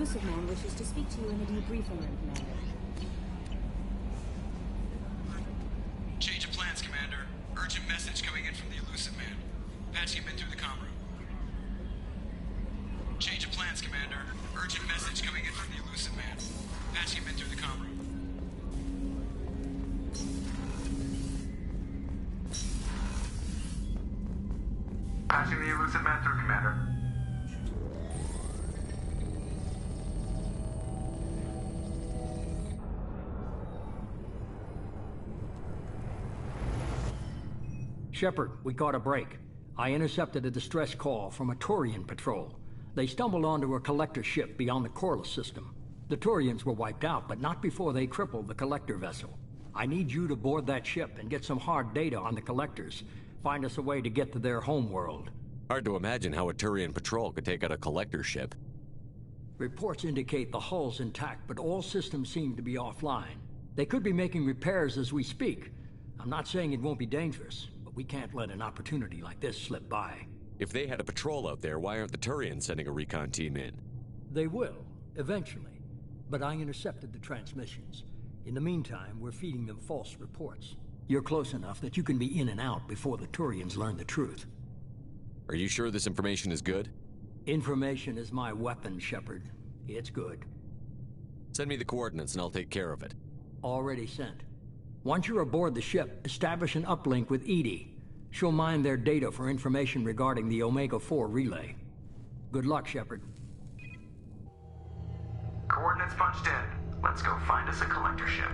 elusive man wishes to speak to you in the debriefing room, Commander. Change of plans, Commander. Urgent message coming in from the elusive man. Patching him in through the comm room. Change of plans, Commander. Urgent message coming in from the elusive man. Patching him in through the comm room. Patching the elusive man through, Commander. Shepard, we caught a break. I intercepted a distress call from a Turian patrol. They stumbled onto a collector ship beyond the Corliss system. The Turians were wiped out, but not before they crippled the collector vessel. I need you to board that ship and get some hard data on the collectors. Find us a way to get to their homeworld. Hard to imagine how a Turian patrol could take out a collector ship. Reports indicate the hull's intact, but all systems seem to be offline. They could be making repairs as we speak. I'm not saying it won't be dangerous, but we can't let an opportunity like this slip by. If they had a patrol out there, why aren't the Turians sending a recon team in? They will, eventually. But I intercepted the transmissions. In the meantime, we're feeding them false reports. You're close enough that you can be in and out before the Turians learn the truth. Are you sure this information is good? Information is my weapon, Shepard. It's good. Send me the coordinates and I'll take care of it. Already sent. Once you're aboard the ship, establish an uplink with Edie. She'll mine their data for information regarding the Omega-4 relay. Good luck, Shepard. Coordinates punched in. Let's go find us a collector ship.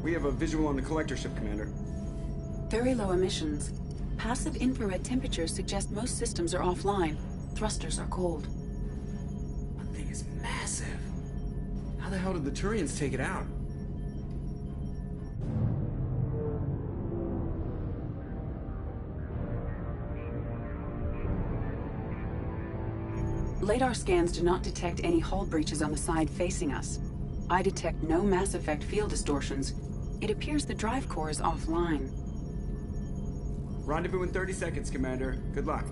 We have a visual on the collector ship, Commander. Very low emissions. Passive infrared temperatures suggest most systems are offline. Thrusters are cold. That thing is massive. How the hell did the Turians take it out? Radar scans do not detect any hull breaches on the side facing us. I detect no mass effect field distortions. It appears the drive core is offline. Rendezvous in 30 seconds, Commander. Good luck.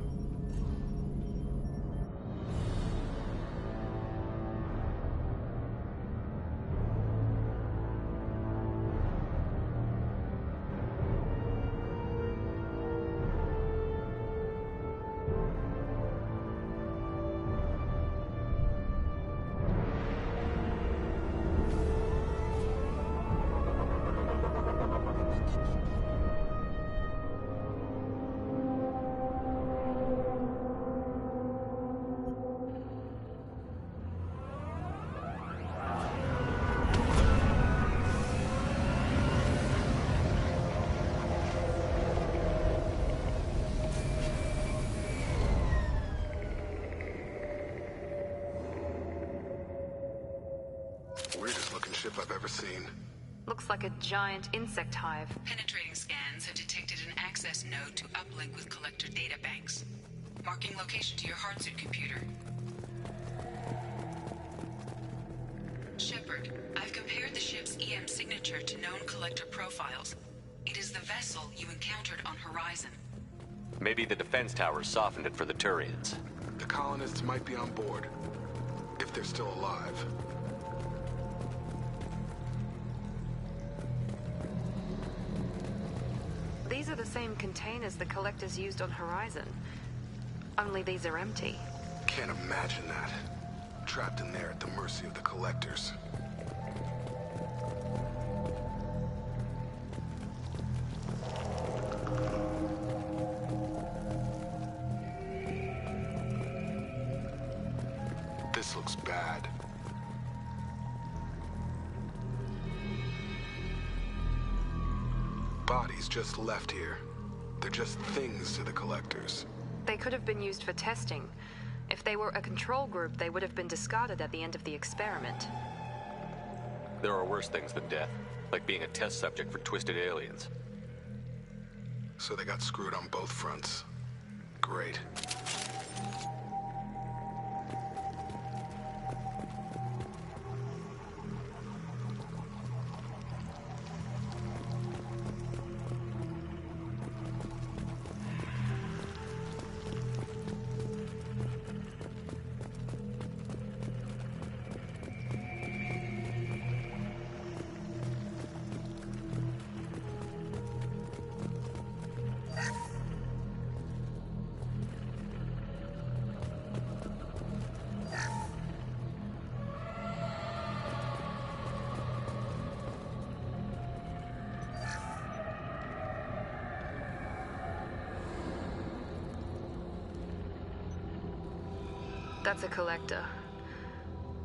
Weirdest looking ship I've ever seen. Looks like a giant insect hive. Penetrating scans have detected an access node to uplink with collector data banks. Marking location to your hardsuit computer. Shepard, I've compared the ship's EM signature to known collector profiles. It is the vessel you encountered on Horizon. Maybe the defense towers softened it for the Turians. The colonists might be on board. If they're still alive. These are the same containers the collectors used on Horizon. Only these are empty. Can't imagine that. Trapped in there at the mercy of the collectors. This looks bad. Bodies just left here. They're just things to the collectors. They could have been used for testing. If they were a control group, they would have been discarded at the end of the experiment. There are worse things than death, like being a test subject for twisted aliens. So they got screwed on both fronts. Great. That's a collector.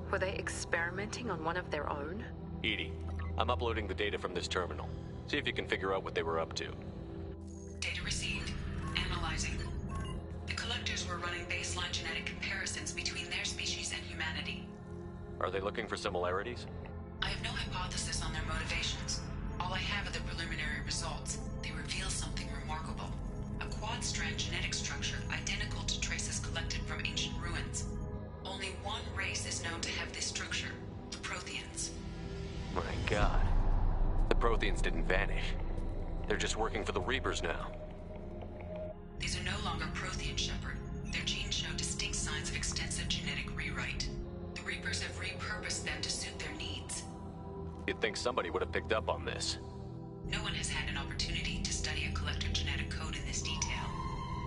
Were they experimenting on one of their own? Edie, I'm uploading the data from this terminal. See if you can figure out what they were up to. Data received. Analyzing. The collectors were running baseline genetic comparisons between their species and humanity. Are they looking for similarities? I have no hypothesis on their motivations. All I have are the preliminary results. They reveal something remarkable. A quad-strand genetic structure identical to traces collected from ancient ruins. Only one race is known to have this structure, the Protheans. My God. The Protheans didn't vanish. They're just working for the Reapers now. These are no longer Prothean, Shepard. Their genes show distinct signs of extensive genetic rewrite. The Reapers have repurposed them to suit their needs. You'd think somebody would have picked up on this. No one has had an opportunity to study a collector genetic code in this detail.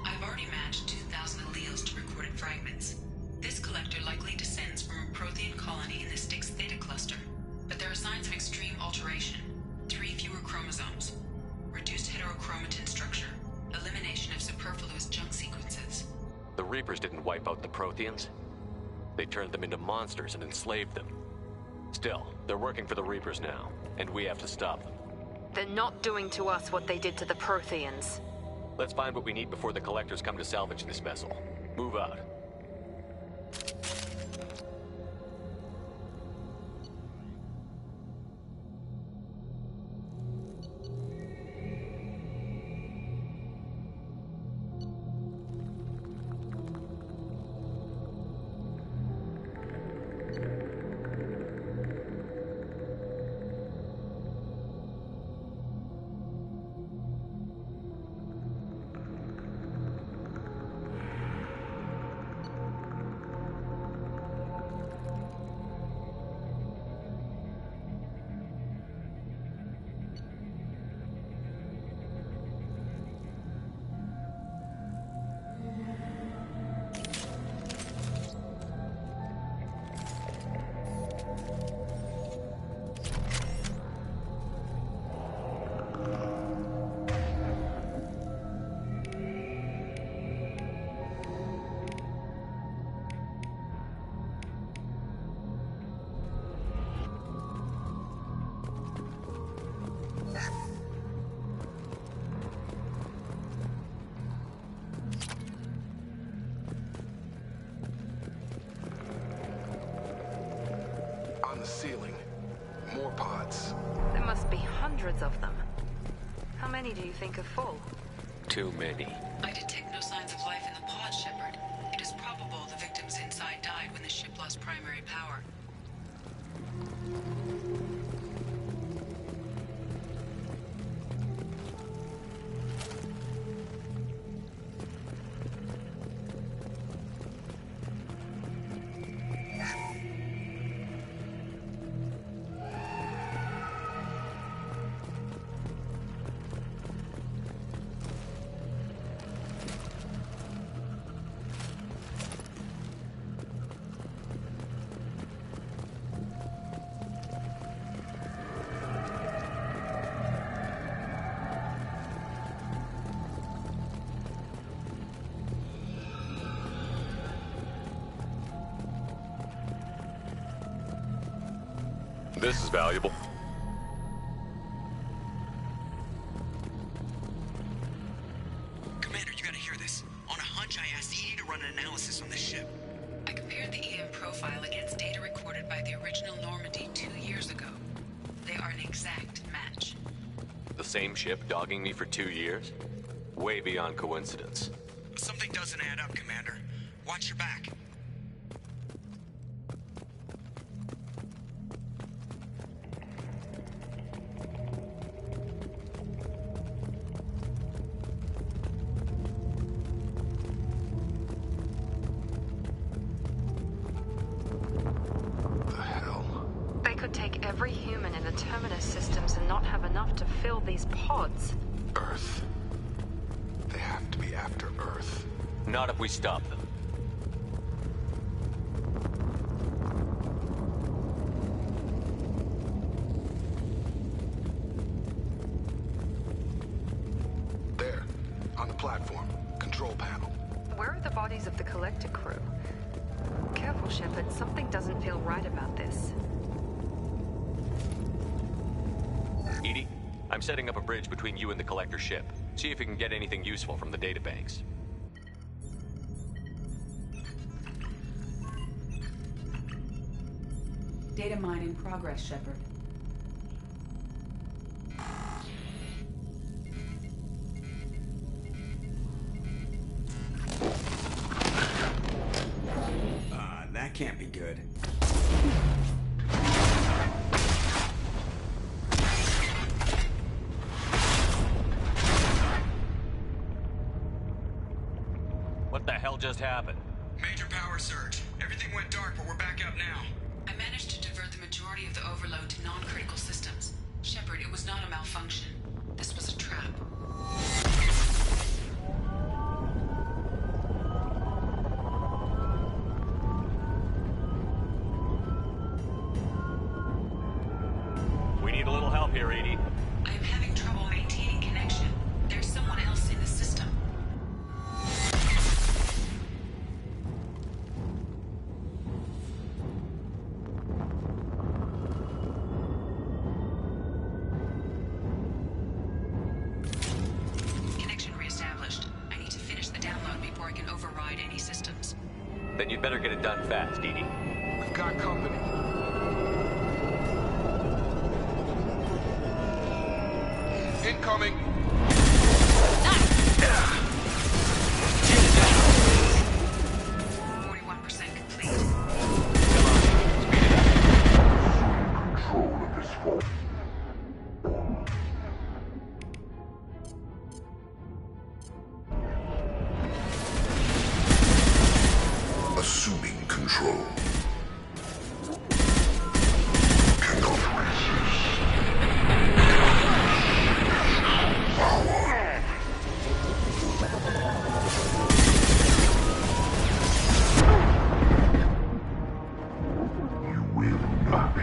I've already matched 2,000 alleles to recorded fragments. This collector likely descends from a Prothean colony in the Styx Theta cluster. But there are signs of extreme alteration. 3 fewer chromosomes. Reduced heterochromatin structure. Elimination of superfluous junk sequences. The Reapers didn't wipe out the Protheans. They turned them into monsters and enslaved them. Still, they're working for the Reapers now, and we have to stop them. They're not doing to us what they did to the Protheans. Let's find what we need before the collectors come to salvage this vessel. Move out. On the ceiling. More pods. There must be hundreds of them. How many do you think are full? Too many. I detect no signs of life in the pod, Shepard. It is probable the victims inside died when the ship lost primary power. This is valuable. Commander, you gotta hear this. On a hunch, I run an analysis on this ship. I compared the EM profile against data recorded by the original Normandy 2 years ago. They are an exact match. The same ship dogging me for 2 years? Way beyond coincidence. Something doesn't add up, Commander. Watch your back. The hell? They could take every human in the Terminus systems and not have enough to fill these pods. Earth. They have to be after Earth. Not if we stop them. There, on the platform. Control panel. Where are the bodies of the Collector crew? Careful, Shepard. Something doesn't feel right about this. Edie, I'm setting up a bridge between you and the Collector ship. See if you can get anything useful from the databanks. Data mine in progress, Shepard. That can't be good. What the hell just happened? Major power surge. Everything went dark, but we're back up now. I managed to divert the majority of the overload to non-critical systems. Shepard, it was not a malfunction. This was a trap. We need a little help here, Edie. I am having trouble maintaining connection. There's someone else in the system. Connection reestablished. I need to finish the download before I can override any systems. Then you'd better get it done fast, Edie. We've got company. Incoming! 41% complete. Control of this fault. Assuming control. Cannot resist. Power. You will not be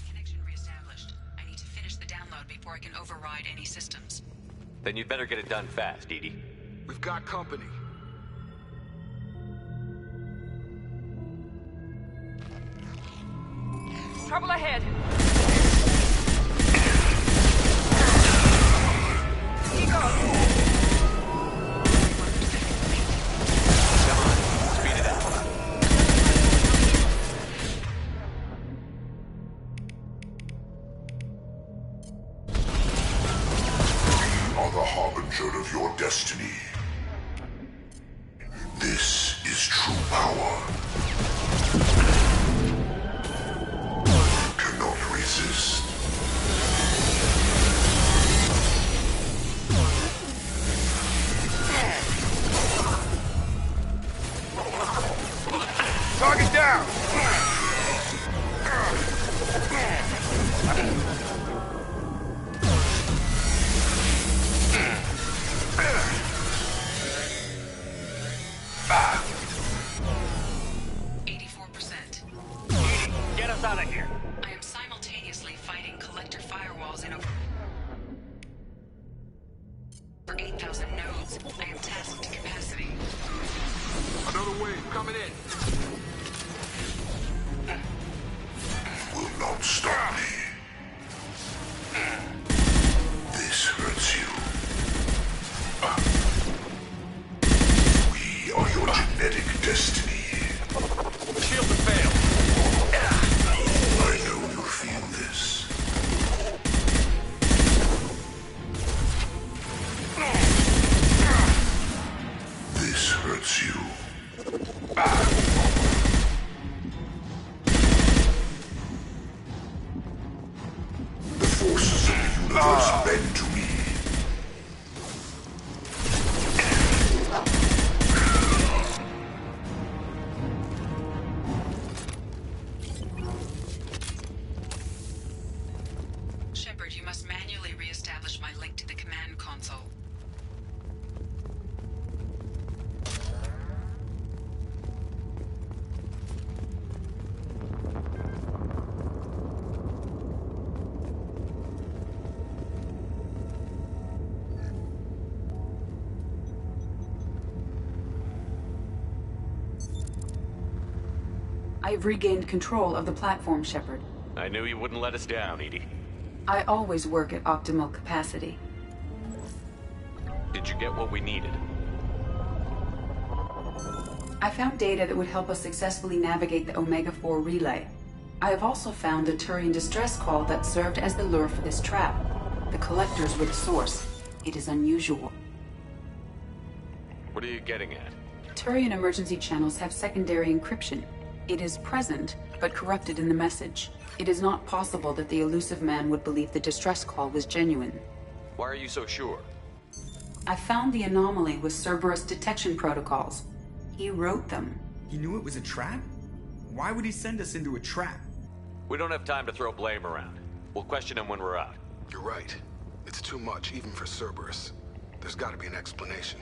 Connection reestablished. I need to finish the download before I can override any systems. Then you'd better get it done fast, Edie. We've got company. Trouble ahead. Come on, speed it up. Are the harbinger of your destiny. This is true power. Cannot resist. Target down! Ah! 84%. Get us out of here. I am simultaneously fighting collector firewalls in over 8,000 nodes. I am tasked to capacity. Another wave coming in. Will not stop me. This hurts you. We are your genetic destiny. Shield has failed. I know you feel this. This hurts you. The forces of the universe bend to me. Shepard, you must manually re-establish my link to the command console. I've regained control of the platform, Shepard. I knew you wouldn't let us down, Edie. I always work at optimal capacity. Did you get what we needed? I found data that would help us successfully navigate the Omega-4 relay. I have also found a Turian distress call that served as the lure for this trap. The collectors were the source. It is unusual. What are you getting at? Turian emergency channels have secondary encryption. It is present, but corrupted in the message. It is not possible that the elusive man would believe the distress call was genuine. Why are you so sure? I found the anomaly with Cerberus detection protocols. He wrote them. He knew it was a trap? Why would he send us into a trap? We don't have time to throw blame around. We'll question him when we're out. You're right. It's too much, even for Cerberus. There's got to be an explanation.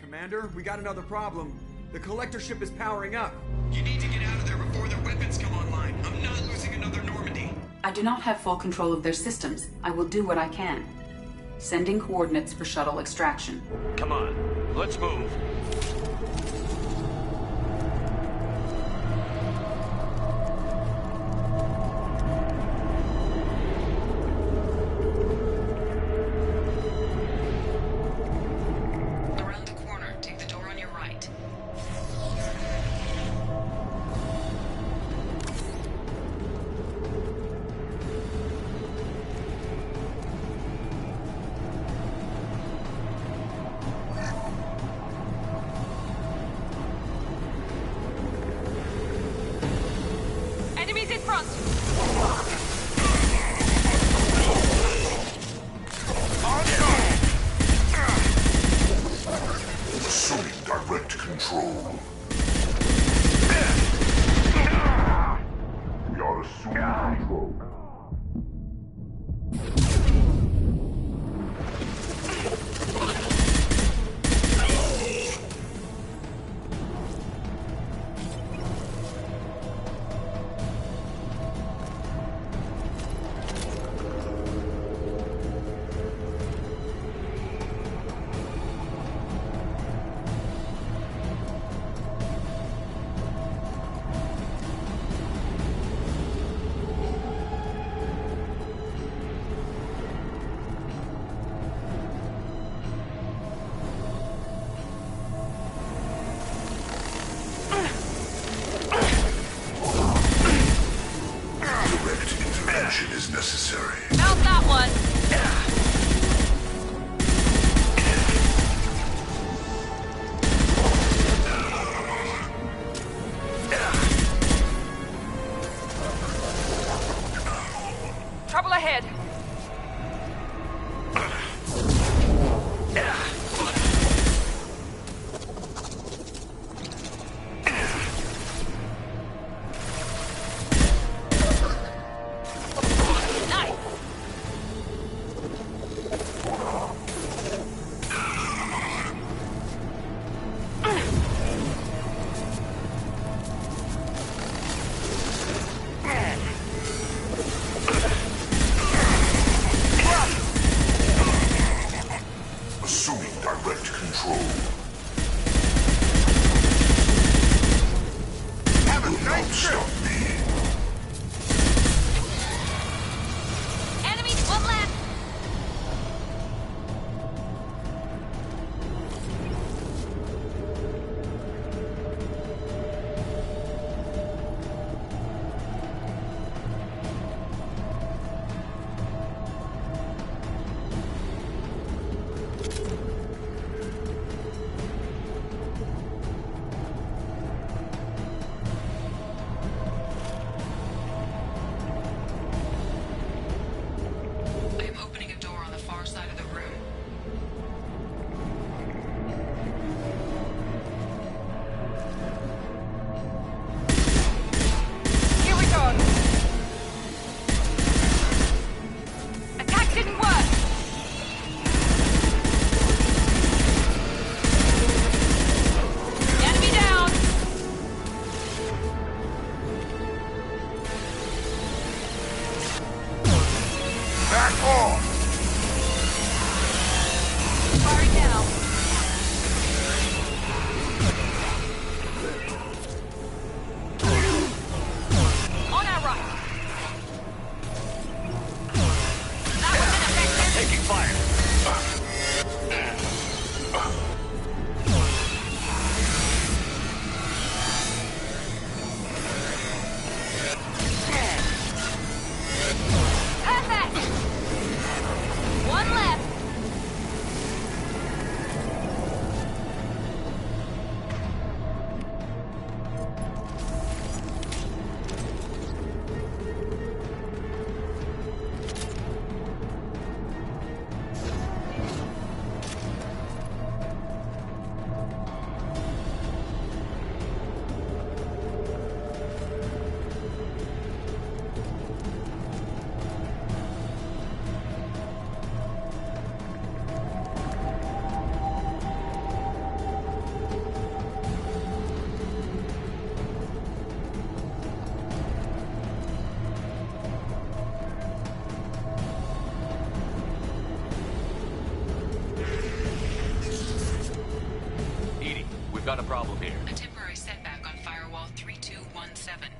Commander, we got another problem. The collector ship is powering up. You need to get out of there before their weapons come online. I'm not losing another Normandy. I do not have full control of their systems. I will do what I can. Sending coordinates for shuttle extraction. Come on, let's move. Around the corner, take the door on your right. Enemies in front! Assuming direct control. We are assuming control. Direct intervention is necessary. Mount that one! Trouble ahead! Assuming direct control. stop me. Enemies, one left! I am opening a door on the far side of the room. Here we go! Attack didn't work! Enemy down! Back off! Firing now. On our right. That was ineffective. Taking fire. Perfect. One left. Edie, we've got a problem here. A temporary setback on Firewall 3217.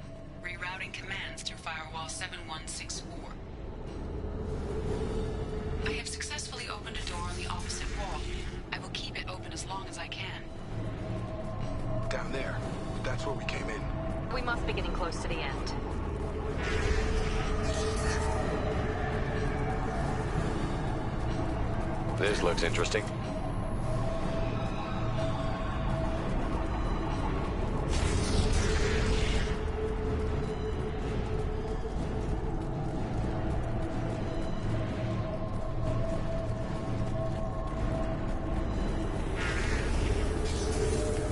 Rerouting commands through Firewall 7164. I have successfully opened a door on the opposite wall. I will keep it open as long as I can. Down there. That's where we came in. We must be getting close to the end. This looks interesting.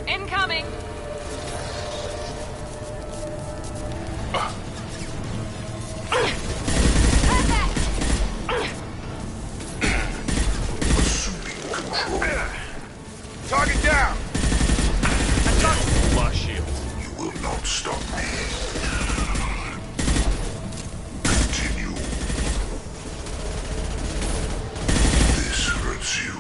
Incoming! Target down! Lost shield. You will not stop me. Continue. This hurts you.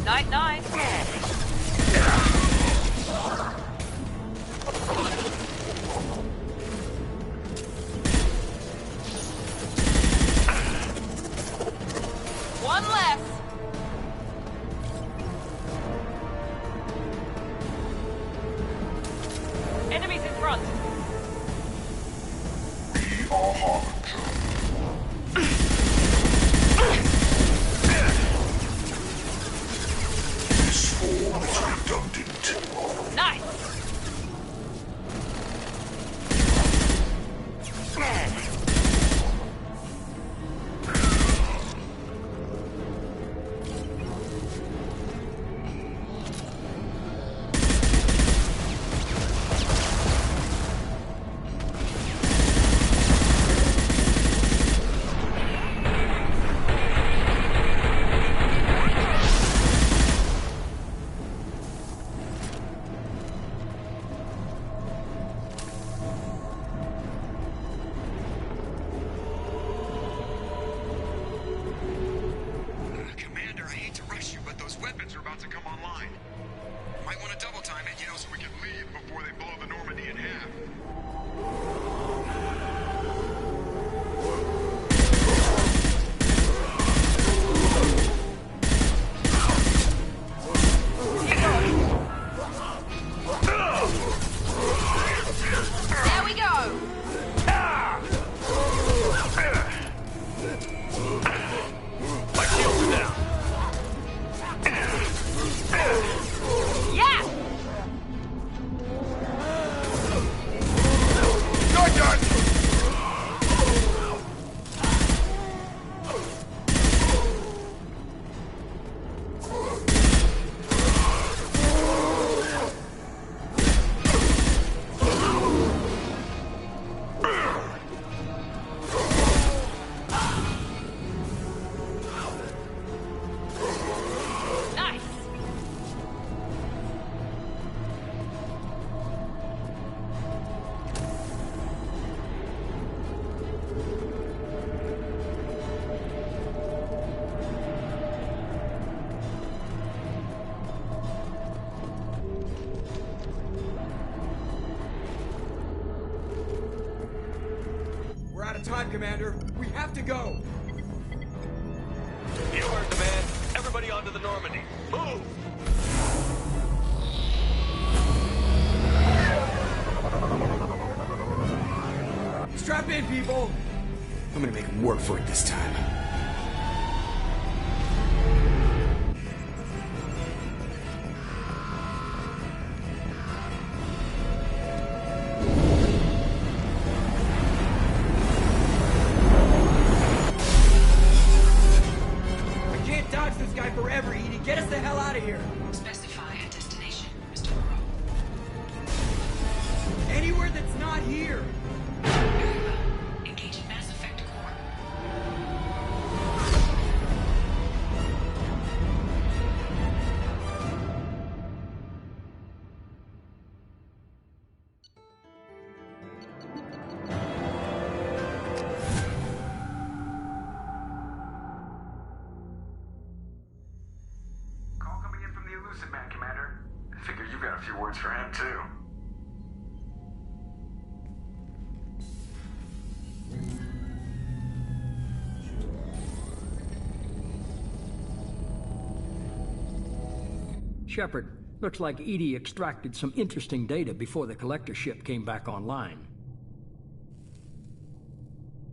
Night, night. One left. Enemies in front. We are Harbinger. This form is redundant. Nice. before they blow the Normandy in half. There we go! My shields are down. Yeah! You're done! Nice! We're out of time, Commander. We have to go. You heard the man. Everybody onto the Normandy. Move! Strap in, people. I'm gonna make them work for it this time. I can't dodge this guy forever, Edie. Get us the hell out of here. Specify a destination, Mr. Moreau. Anywhere that's not here. Very well. Engaging Mass Effect Core. Call coming in from the Elusive Man, Commander. I figure you got a few words for him, too. Shepard, looks like Edie extracted some interesting data before the collector ship came back online.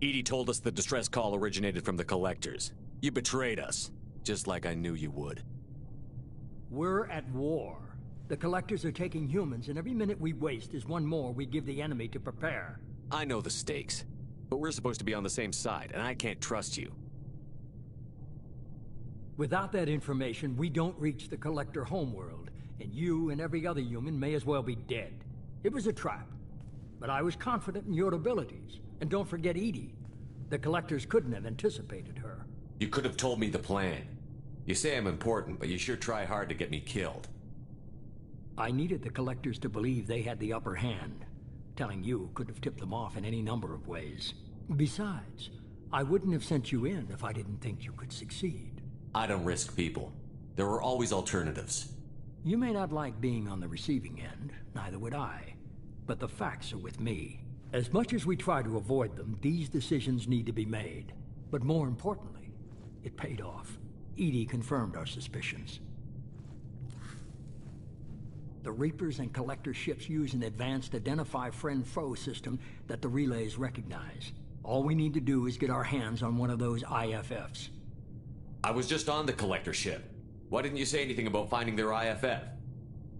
Edie told us the distress call originated from the collectors. You betrayed us, just like I knew you would. We're at war. The collectors are taking humans, and every minute we waste is one more we give the enemy to prepare. I know the stakes, but we're supposed to be on the same side, and I can't trust you. Without that information, we don't reach the collector homeworld, and you and every other human may as well be dead. It was a trap, but I was confident in your abilities. And don't forget Edie. The collectors couldn't have anticipated her. You could have told me the plan. You say I'm important, but you sure try hard to get me killed. I needed the collectors to believe they had the upper hand. Telling you could have tipped them off in any number of ways. Besides, I wouldn't have sent you in if I didn't think you could succeed. I don't risk people. There are always alternatives. You may not like being on the receiving end, neither would I. But the facts are with me. As much as we try to avoid them, these decisions need to be made. But more importantly, it paid off. Edie confirmed our suspicions. The Reapers and Collector ships use an advanced Identify Friend-Foe system that the relays recognize. All we need to do is get our hands on one of those IFFs. I was just on the Collector ship. Why didn't you say anything about finding their IFF?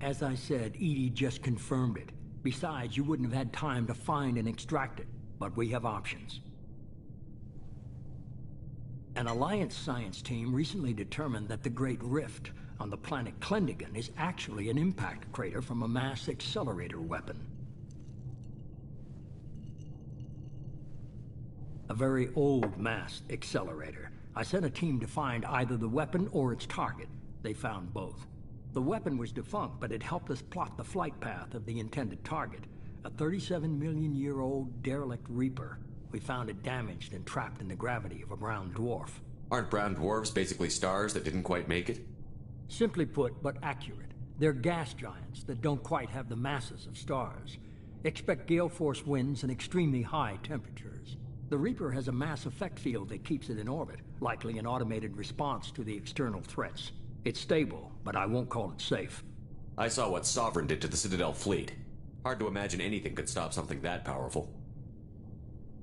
As I said, Edie just confirmed it. Besides, you wouldn't have had time to find and extract it. But we have options. An Alliance science team recently determined that the Great Rift on the planet Klendigan is actually an impact crater from a mass accelerator weapon. A very old mass accelerator. I sent a team to find either the weapon or its target. They found both. The weapon was defunct, but it helped us plot the flight path of the intended target. A 37-million-year-old derelict Reaper. We found it damaged and trapped in the gravity of a brown dwarf. Aren't brown dwarves basically stars that didn't quite make it? Simply put, but accurate. They're gas giants that don't quite have the masses of stars. Expect gale force winds and extremely high temperatures. The Reaper has a mass effect field that keeps it in orbit, likely an automated response to the external threats. It's stable, but I won't call it safe. I saw what Sovereign did to the Citadel fleet. Hard to imagine anything could stop something that powerful.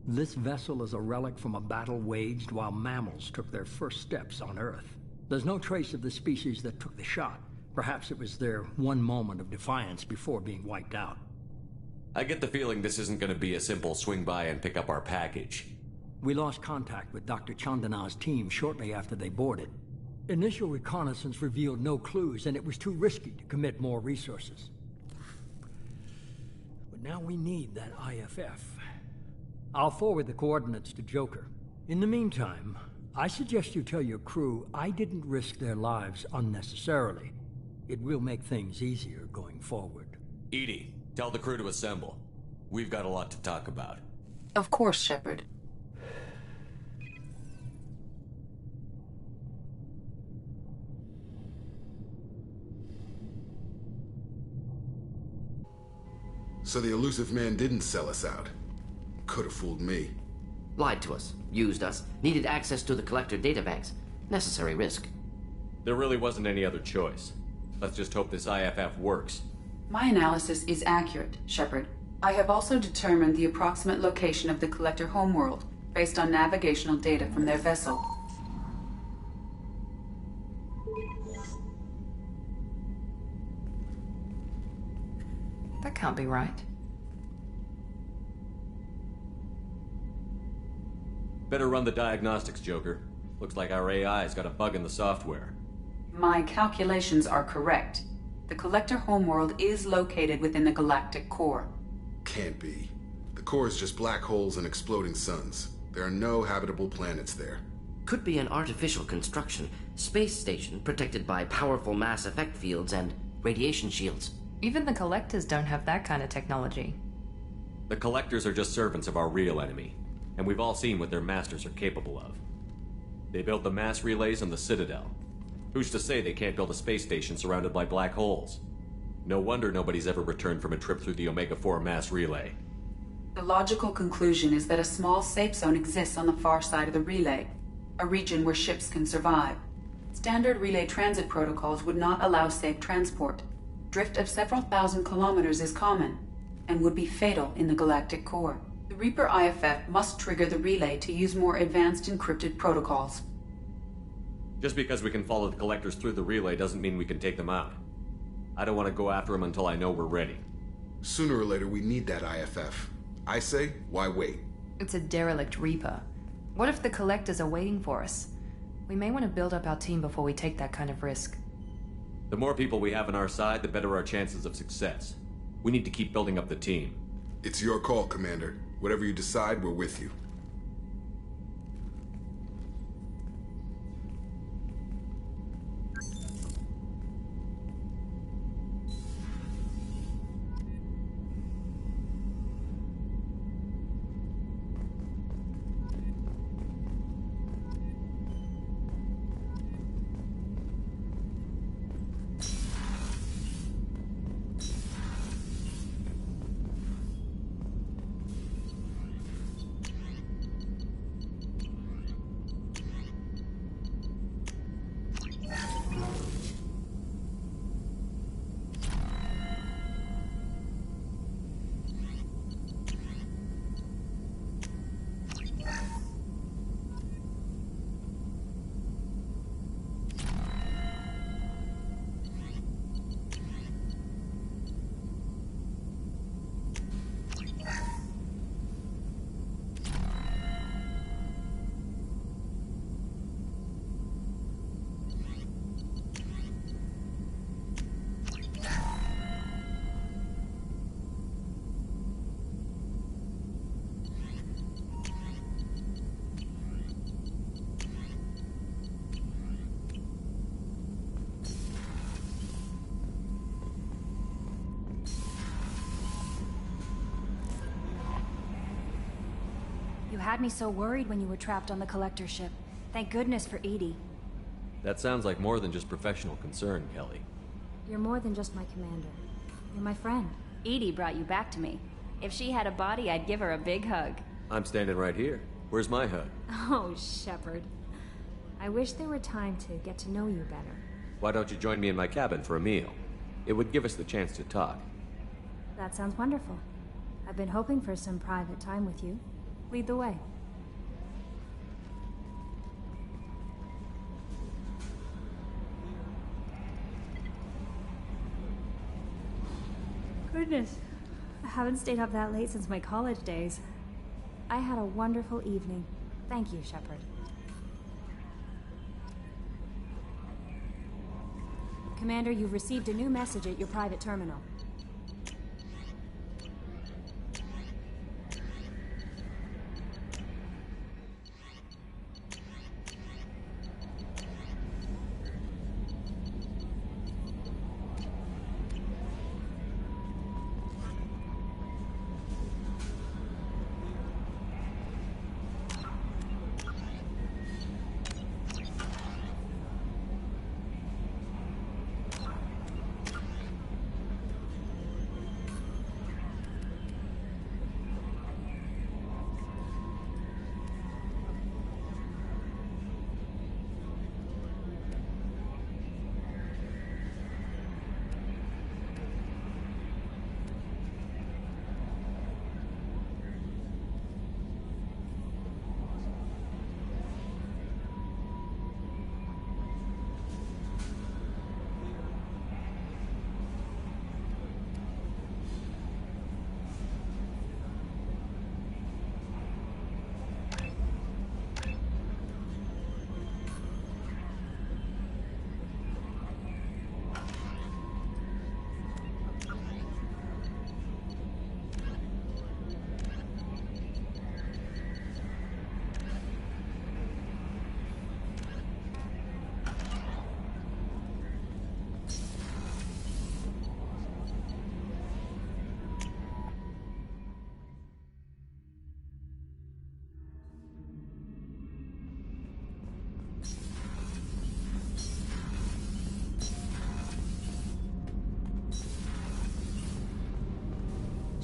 This vessel is a relic from a battle waged while mammals took their first steps on Earth. There's no trace of the species that took the shot. Perhaps it was their one moment of defiance before being wiped out. I get the feeling this isn't going to be a simple swing by and pick up our package. We lost contact with Dr. Chandana's team shortly after they boarded. Initial reconnaissance revealed no clues, and it was too risky to commit more resources. But now we need that IFF. I'll forward the coordinates to Joker. In the meantime, I suggest you tell your crew I didn't risk their lives unnecessarily. It will make things easier going forward. EDI, tell the crew to assemble. We've got a lot to talk about. Of course, Shepard. So the elusive man didn't sell us out. Could have fooled me. Lied to us, used us, needed access to the Collector databanks. Necessary risk. There really wasn't any other choice. Let's just hope this IFF works. My analysis is accurate, Shepard. I have also determined the approximate location of the Collector homeworld, based on navigational data from their vessel. That can't be right. Better run the diagnostics, Joker. Looks like our AI's got a bug in the software. My calculations are correct. The Collector homeworld is located within the galactic core. Can't be. The core is just black holes and exploding suns. There are no habitable planets there. Could be an artificial construction, space station protected by powerful mass effect fields and radiation shields. Even the Collectors don't have that kind of technology. The Collectors are just servants of our real enemy, and we've all seen what their masters are capable of. They built the mass relays on the Citadel. Who's to say they can't build a space station surrounded by black holes? No wonder nobody's ever returned from a trip through the Omega-4 mass relay. The logical conclusion is that a small safe zone exists on the far side of the relay, a region where ships can survive. Standard relay transit protocols would not allow safe transport. Drift of several thousand kilometers is common, and would be fatal in the galactic core. The Reaper IFF must trigger the relay to use more advanced encrypted protocols. Just because we can follow the Collectors through the relay doesn't mean we can take them out. I don't want to go after them until I know we're ready. Sooner or later, we need that IFF. I say, why wait? It's a derelict Reaper. What if the Collectors are waiting for us? We may want to build up our team before we take that kind of risk. The more people we have on our side, the better our chances of success. We need to keep building up the team. It's your call, Commander. Whatever you decide, we're with you. You had me so worried when you were trapped on the Collector ship. Thank goodness for EDI. That sounds like more than just professional concern, Kelly. You're more than just my commander. You're my friend. Edie brought you back to me. If she had a body, I'd give her a big hug. I'm standing right here. Where's my hug? Oh, Shepard. I wish there were time to get to know you better. Why don't you join me in my cabin for a meal? It would give us the chance to talk. That sounds wonderful. I've been hoping for some private time with you. Lead the way. Goodness, I haven't stayed up that late since my college days. I had a wonderful evening. Thank you, Shepard. Commander, you've received a new message at your private terminal.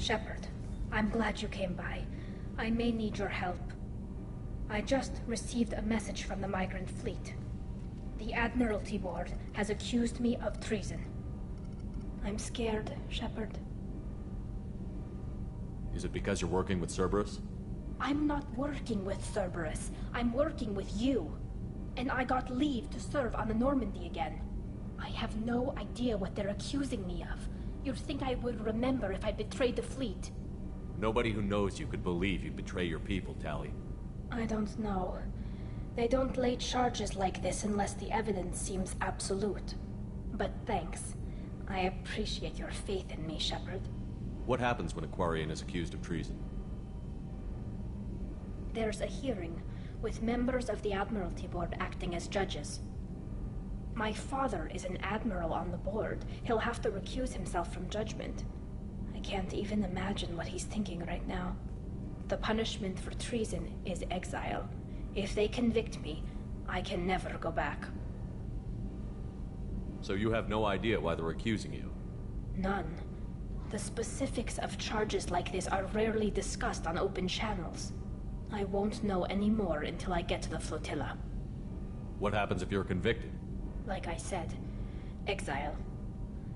Shepard, I'm glad you came by. I may need your help. I just received a message from the migrant fleet. The Admiralty Board has accused me of treason. I'm scared, Shepard. Is it because you're working with Cerberus? I'm not working with Cerberus. I'm working with you. And I got leave to serve on the Normandy again. I have no idea what they're accusing me of. You'd think I would remember if I betrayed the fleet. Nobody who knows you could believe you'd betray your people, Tali. I don't know. They don't lay charges like this unless the evidence seems absolute. But thanks. I appreciate your faith in me, Shepard. What happens when a Quarian is accused of treason? There's a hearing, with members of the Admiralty Board acting as judges. My father is an admiral on the board. He'll have to recuse himself from judgment. I can't even imagine what he's thinking right now. The punishment for treason is exile. If they convict me, I can never go back. So you have no idea why they're accusing you? None. The specifics of charges like this are rarely discussed on open channels. I won't know any more until I get to the flotilla. What happens if you're convicted? Like I said, exile.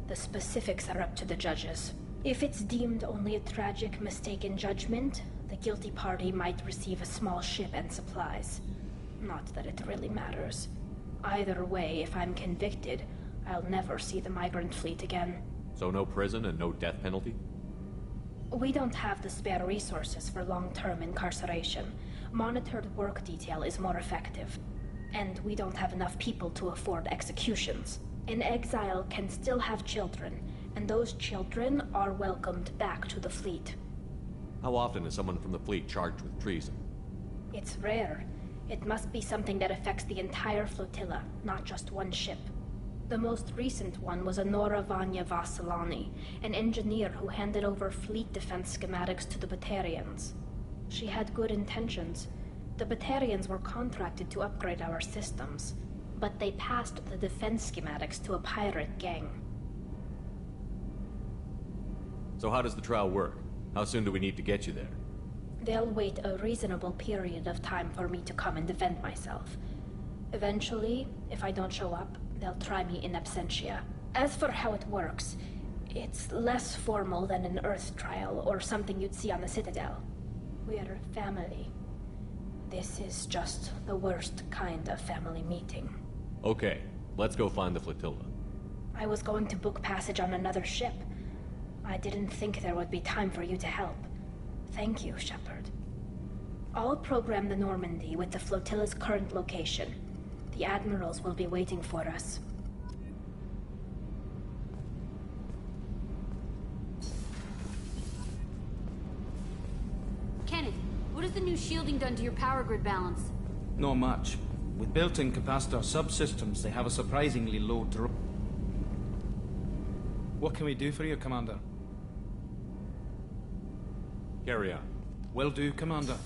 The specifics are up to the judges. If it's deemed only a tragic mistake in judgment, the guilty party might receive a small ship and supplies. Not that it really matters. Either way, if I'm convicted, I'll never see the migrant fleet again. So no prison and no death penalty? We don't have the spare resources for long-term incarceration. Monitored work detail is more effective. And we don't have enough people to afford executions. An exile can still have children, and those children are welcomed back to the fleet. How often is someone from the fleet charged with treason? It's rare. It must be something that affects the entire flotilla, not just one ship. The most recent one was Honora Vanya Vassilani, an engineer who handed over fleet defense schematics to the Batarians. She had good intentions. The Batarians were contracted to upgrade our systems, but they passed the defense schematics to a pirate gang. So how does the trial work? How soon do we need to get you there? They'll wait a reasonable period of time for me to come and defend myself. Eventually, if I don't show up, they'll try me in absentia. As for how it works, it's less formal than an Earth trial or something you'd see on the Citadel. We're family. This is just the worst kind of family meeting. Okay, let's go find the flotilla. I was going to book passage on another ship. I didn't think there would be time for you to help. Thank you, Shepard. I'll program the Normandy with the flotilla's current location. The admirals will be waiting for us. Kenneth, what has the new shielding done to your power grid balance? Not much. With built-in capacitor subsystems, they have a surprisingly low draw. What can we do for you, Commander? Carry on. Will do, Commander.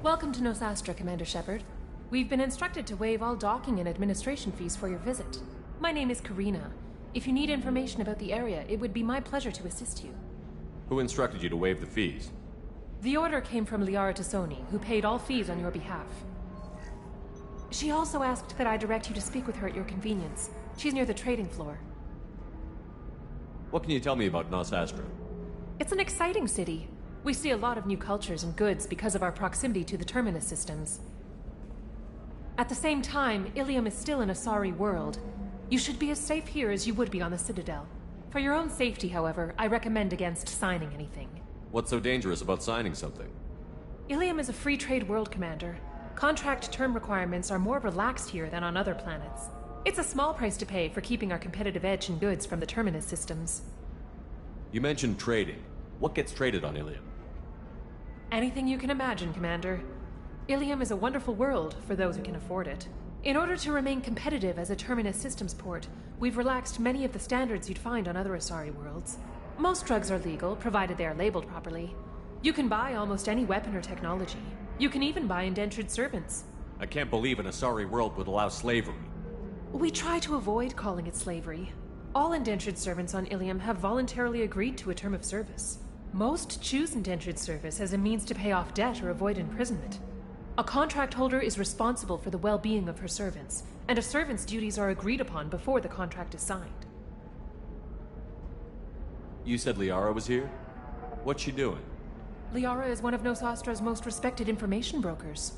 Welcome to Nosastra, Commander Shepard. We've been instructed to waive all docking and administration fees for your visit. My name is Karina. If you need information about the area, it would be my pleasure to assist you. Who instructed you to waive the fees? The order came from Liara Tassoni, who paid all fees on your behalf. She also asked that I direct you to speak with her at your convenience. She's near the trading floor. What can you tell me about Nosastra? It's an exciting city. We see a lot of new cultures and goods because of our proximity to the Terminus systems. At the same time, Ilium is still an Asari world. You should be as safe here as you would be on the Citadel. For your own safety, however, I recommend against signing anything. What's so dangerous about signing something? Ilium is a free trade world, Commander. Contract term requirements are more relaxed here than on other planets. It's a small price to pay for keeping our competitive edge in goods from the Terminus systems. You mentioned trading. What gets traded on Ilium? Anything you can imagine, Commander. Ilium is a wonderful world for those who can afford it. In order to remain competitive as a Terminus systems port, we've relaxed many of the standards you'd find on other Asari worlds. Most drugs are legal, provided they are labeled properly. You can buy almost any weapon or technology. You can even buy indentured servants. I can't believe an Asari world would allow slavery. We try to avoid calling it slavery. All indentured servants on Ilium have voluntarily agreed to a term of service. Most choose indentured service as a means to pay off debt or avoid imprisonment. A contract holder is responsible for the well-being of her servants, and a servant's duties are agreed upon before the contract is signed. You said Liara was here? What's she doing? Liara is one of Nosastra's most respected information brokers.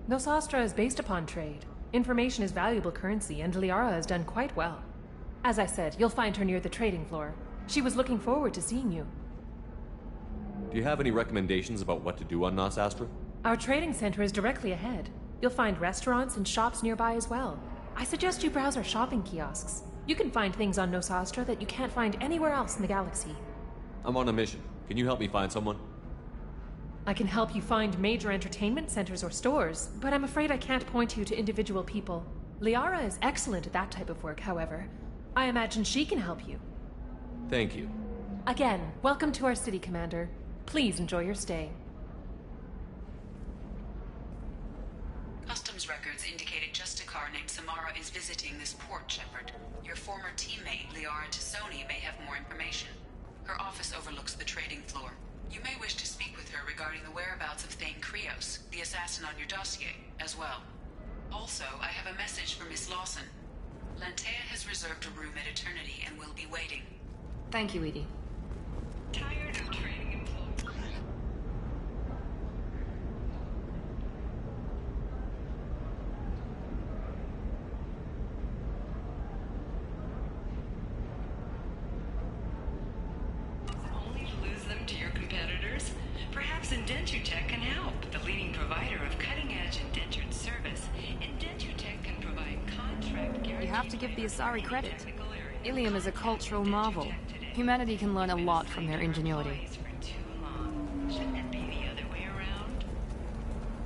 Nosastra is based upon trade. Information is valuable currency, and Liara has done quite well. As I said, you'll find her near the trading floor. She was looking forward to seeing you. Do you have any recommendations about what to do on Nosastra? Our trading center is directly ahead. You'll find restaurants and shops nearby as well. I suggest you browse our shopping kiosks. You can find things on Nosastra that you can't find anywhere else in the galaxy. I'm on a mission. Can you help me find someone? I can help you find major entertainment centers or stores, but I'm afraid I can't point you to individual people. Liara is excellent at that type of work, however. I imagine she can help you. Thank you. Again, welcome to our city, Commander. Please enjoy your stay. Customs records indicated just a car named Samara is visiting this port, Shepard. Your former teammate, Liara Tassoni, may have more information. Her office overlooks the trading floor. You may wish to speak with her regarding the whereabouts of Thane Krios, the assassin on your dossier, as well. Also, I have a message for Miss Lawson. Lantea has reserved a room at Eternity and will be waiting. Thank you, Edie. Tired of trading employees? Only to lose them to your competitors? Perhaps Indentutech can help. The leading provider of cutting-edge indentured service, Indentutech can provide contract guarantees. You have to give the Asari credit. Ilium is a cultural marvel. Humanity can learn a lot from their ingenuity. Shouldn't it be the other way around?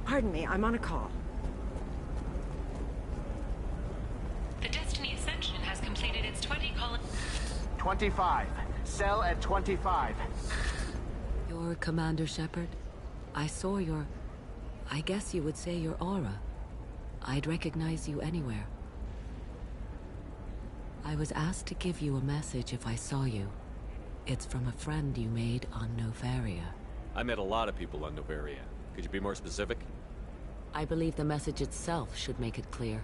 Pardon me, I'm on a call. The Destiny Ascension has completed its 25. Cell at 25. You're Commander Shepard. I saw your... I guess you would say your aura. I'd recognize you anywhere. I was asked to give you a message if I saw you. It's from a friend you made on Novaria. I met a lot of people on Novaria. Could you be more specific? I believe the message itself should make it clear.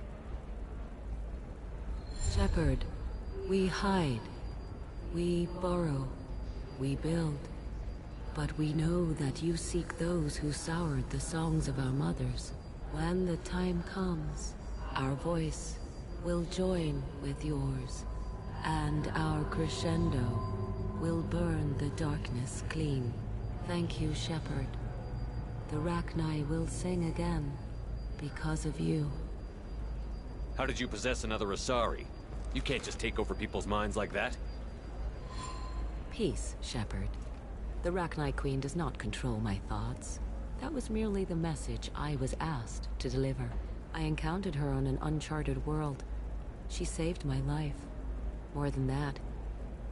Shepard, we hide. We burrow. We build. But we know that you seek those who soured the songs of our mothers. When the time comes, our voice will join with yours, and our crescendo will burn the darkness clean. Thank you, Shepard. The Rachni will sing again because of you. How did you possess another Asari? You can't just take over people's minds like that. Peace, Shepard. The Rachni Queen does not control my thoughts. That was merely the message I was asked to deliver. I encountered her on an uncharted world. She saved my life. More than that,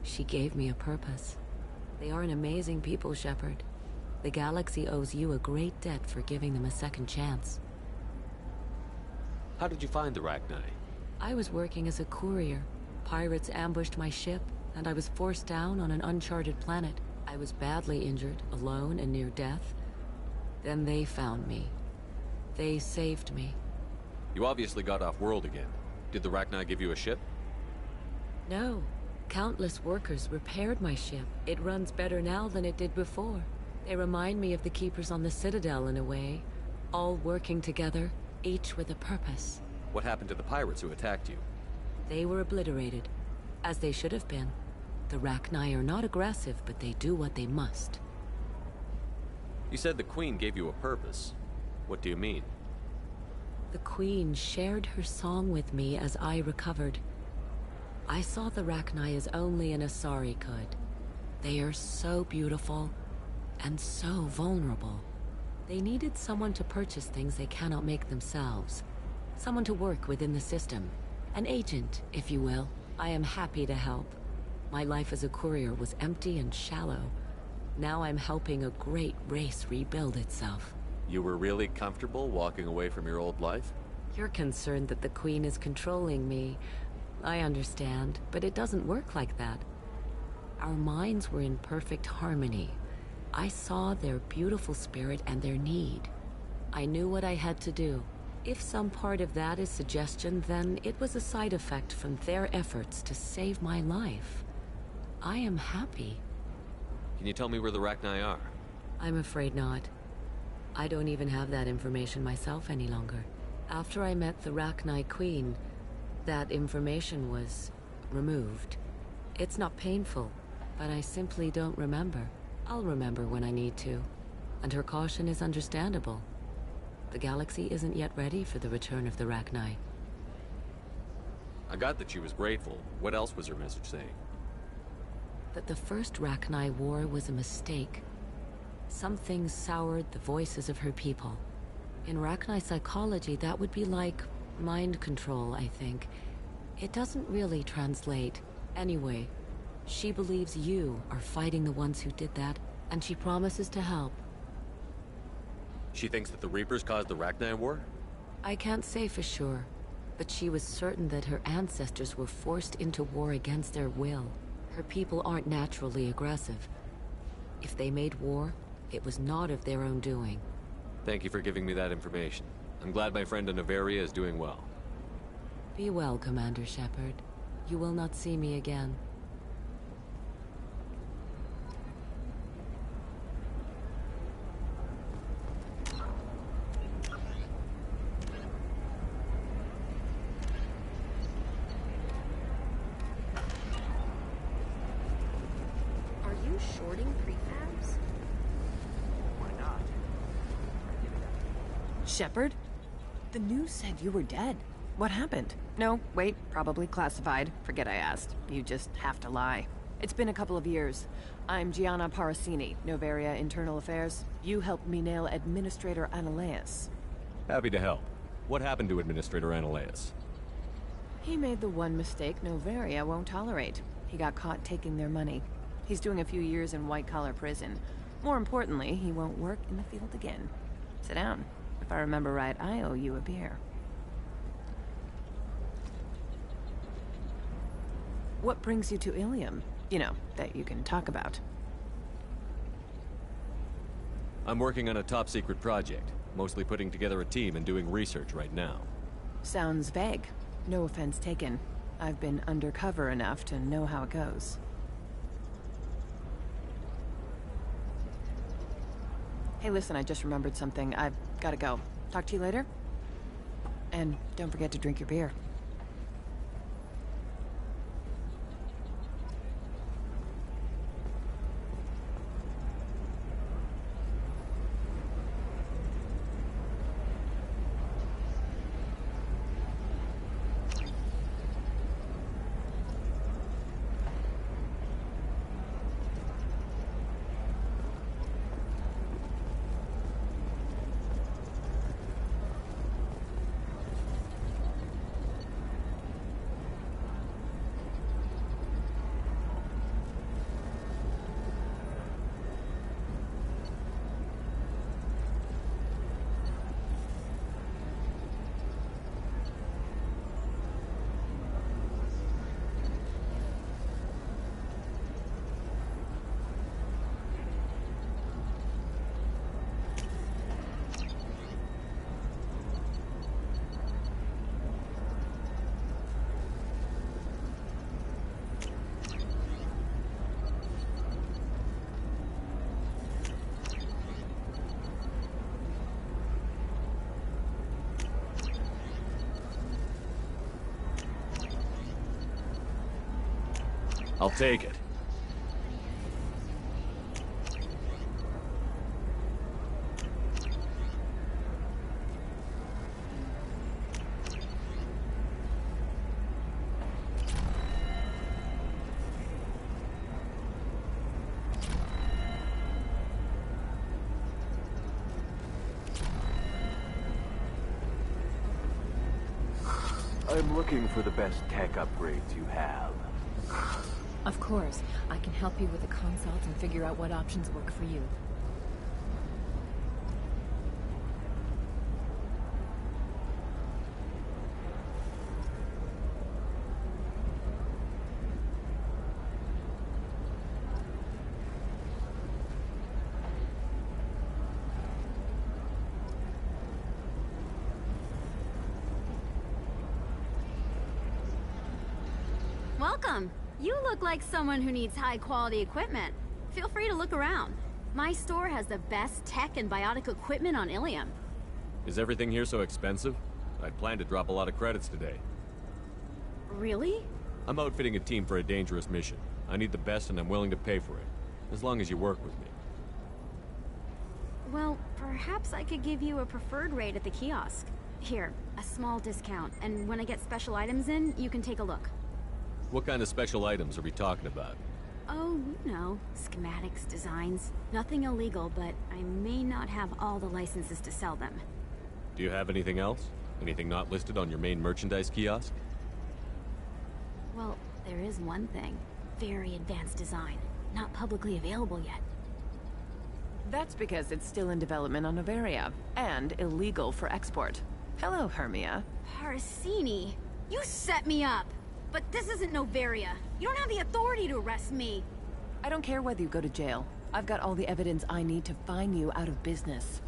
she gave me a purpose. They are an amazing people, Shepard. The galaxy owes you a great debt for giving them a second chance. How did you find the Rachni? I was working as a courier. Pirates ambushed my ship, and I was forced down on an uncharted planet. I was badly injured, alone and near death. Then they found me. They saved me. You obviously got off-world again. Did the Rachni give you a ship? No. Countless workers repaired my ship. It runs better now than it did before. They remind me of the Keepers on the Citadel in a way. All working together, each with a purpose. What happened to the pirates who attacked you? They were obliterated, as they should have been. The Rachni are not aggressive, but they do what they must. You said the Queen gave you a purpose. What do you mean? The Queen shared her song with me as I recovered. I saw the Rachni as only an Asari could. They are so beautiful, and so vulnerable. They needed someone to purchase things they cannot make themselves. Someone to work within the system. An agent, if you will. I am happy to help. My life as a courier was empty and shallow. Now I'm helping a great race rebuild itself. You were really comfortable walking away from your old life? You're concerned that the Queen is controlling me. I understand, but it doesn't work like that. Our minds were in perfect harmony. I saw their beautiful spirit and their need. I knew what I had to do. If some part of that is suggestion, then it was a side effect from their efforts to save my life. I am happy. Can you tell me where the Rachni are? I'm afraid not. I don't even have that information myself any longer. After I met the Rachni Queen, that information was removed. It's not painful, but I simply don't remember. I'll remember when I need to. And her caution is understandable. The galaxy isn't yet ready for the return of the Rachni. I got that she was grateful. What else was her message saying? That the first Rachni War was a mistake. Something soured the voices of her people. In Rachni psychology, that would be like mind control, I think. It doesn't really translate. Anyway, she believes you are fighting the ones who did that, and she promises to help. She thinks that the Reapers caused the Rachni War? I can't say for sure, but she was certain that her ancestors were forced into war against their will. Her people aren't naturally aggressive. If they made war, it was not of their own doing. Thank you for giving me that information. I'm glad my friend in Noveria is doing well. Be well, Commander Shepard. You will not see me again. Are you shorting prefabs? Why not? Shepard? The news said you were dead. What happened? No, wait, probably classified. Forget I asked. You just have to lie. It's been a couple of years. I'm Gianna Parasini, Noveria Internal Affairs. You helped me nail Administrator Analeus. Happy to help. What happened to Administrator Analeus? He made the one mistake Noveria won't tolerate. He got caught taking their money. He's doing a few years in white-collar prison. More importantly, he won't work in the field again. Sit down. If I remember right, I owe you a beer. What brings you to Ilium? You know, that you can talk about. I'm working on a top-secret project. Mostly putting together a team and doing research right now. Sounds vague. No offense taken. I've been undercover enough to know how it goes. Hey, listen, I just remembered something. I've gotta go. Talk to you later? And don't forget to drink your beer. I'll take it. I'm looking for the best tech upgrades you have. Of course. I can help you with the consult and figure out what options work for you. Welcome. You look like someone who needs high-quality equipment. feel free to look around. My store has the best tech and biotic equipment on Ilium. Is everything here so expensive? I'd planned to drop a lot of credits today. Really? I'm outfitting a team for a dangerous mission. I need the best and I'm willing to pay for it. As long as you work with me. Well, perhaps I could give you a preferred rate at the kiosk. Here, a small discount, and when I get special items in, you can take a look. What kind of special items are we talking about? Oh, you know, schematics, designs. Nothing illegal, but I may not have all the licenses to sell them. Do you have anything else? Anything not listed on your main merchandise kiosk? Well, there is one thing. Very advanced design. Not publicly available yet. That's because it's still in development on Noveria, and illegal for export. Hello, Hermia. Parasini, you set me up! But this isn't Noveria. You don't have the authority to arrest me. I don't care whether you go to jail. I've got all the evidence I need to fine you out of business.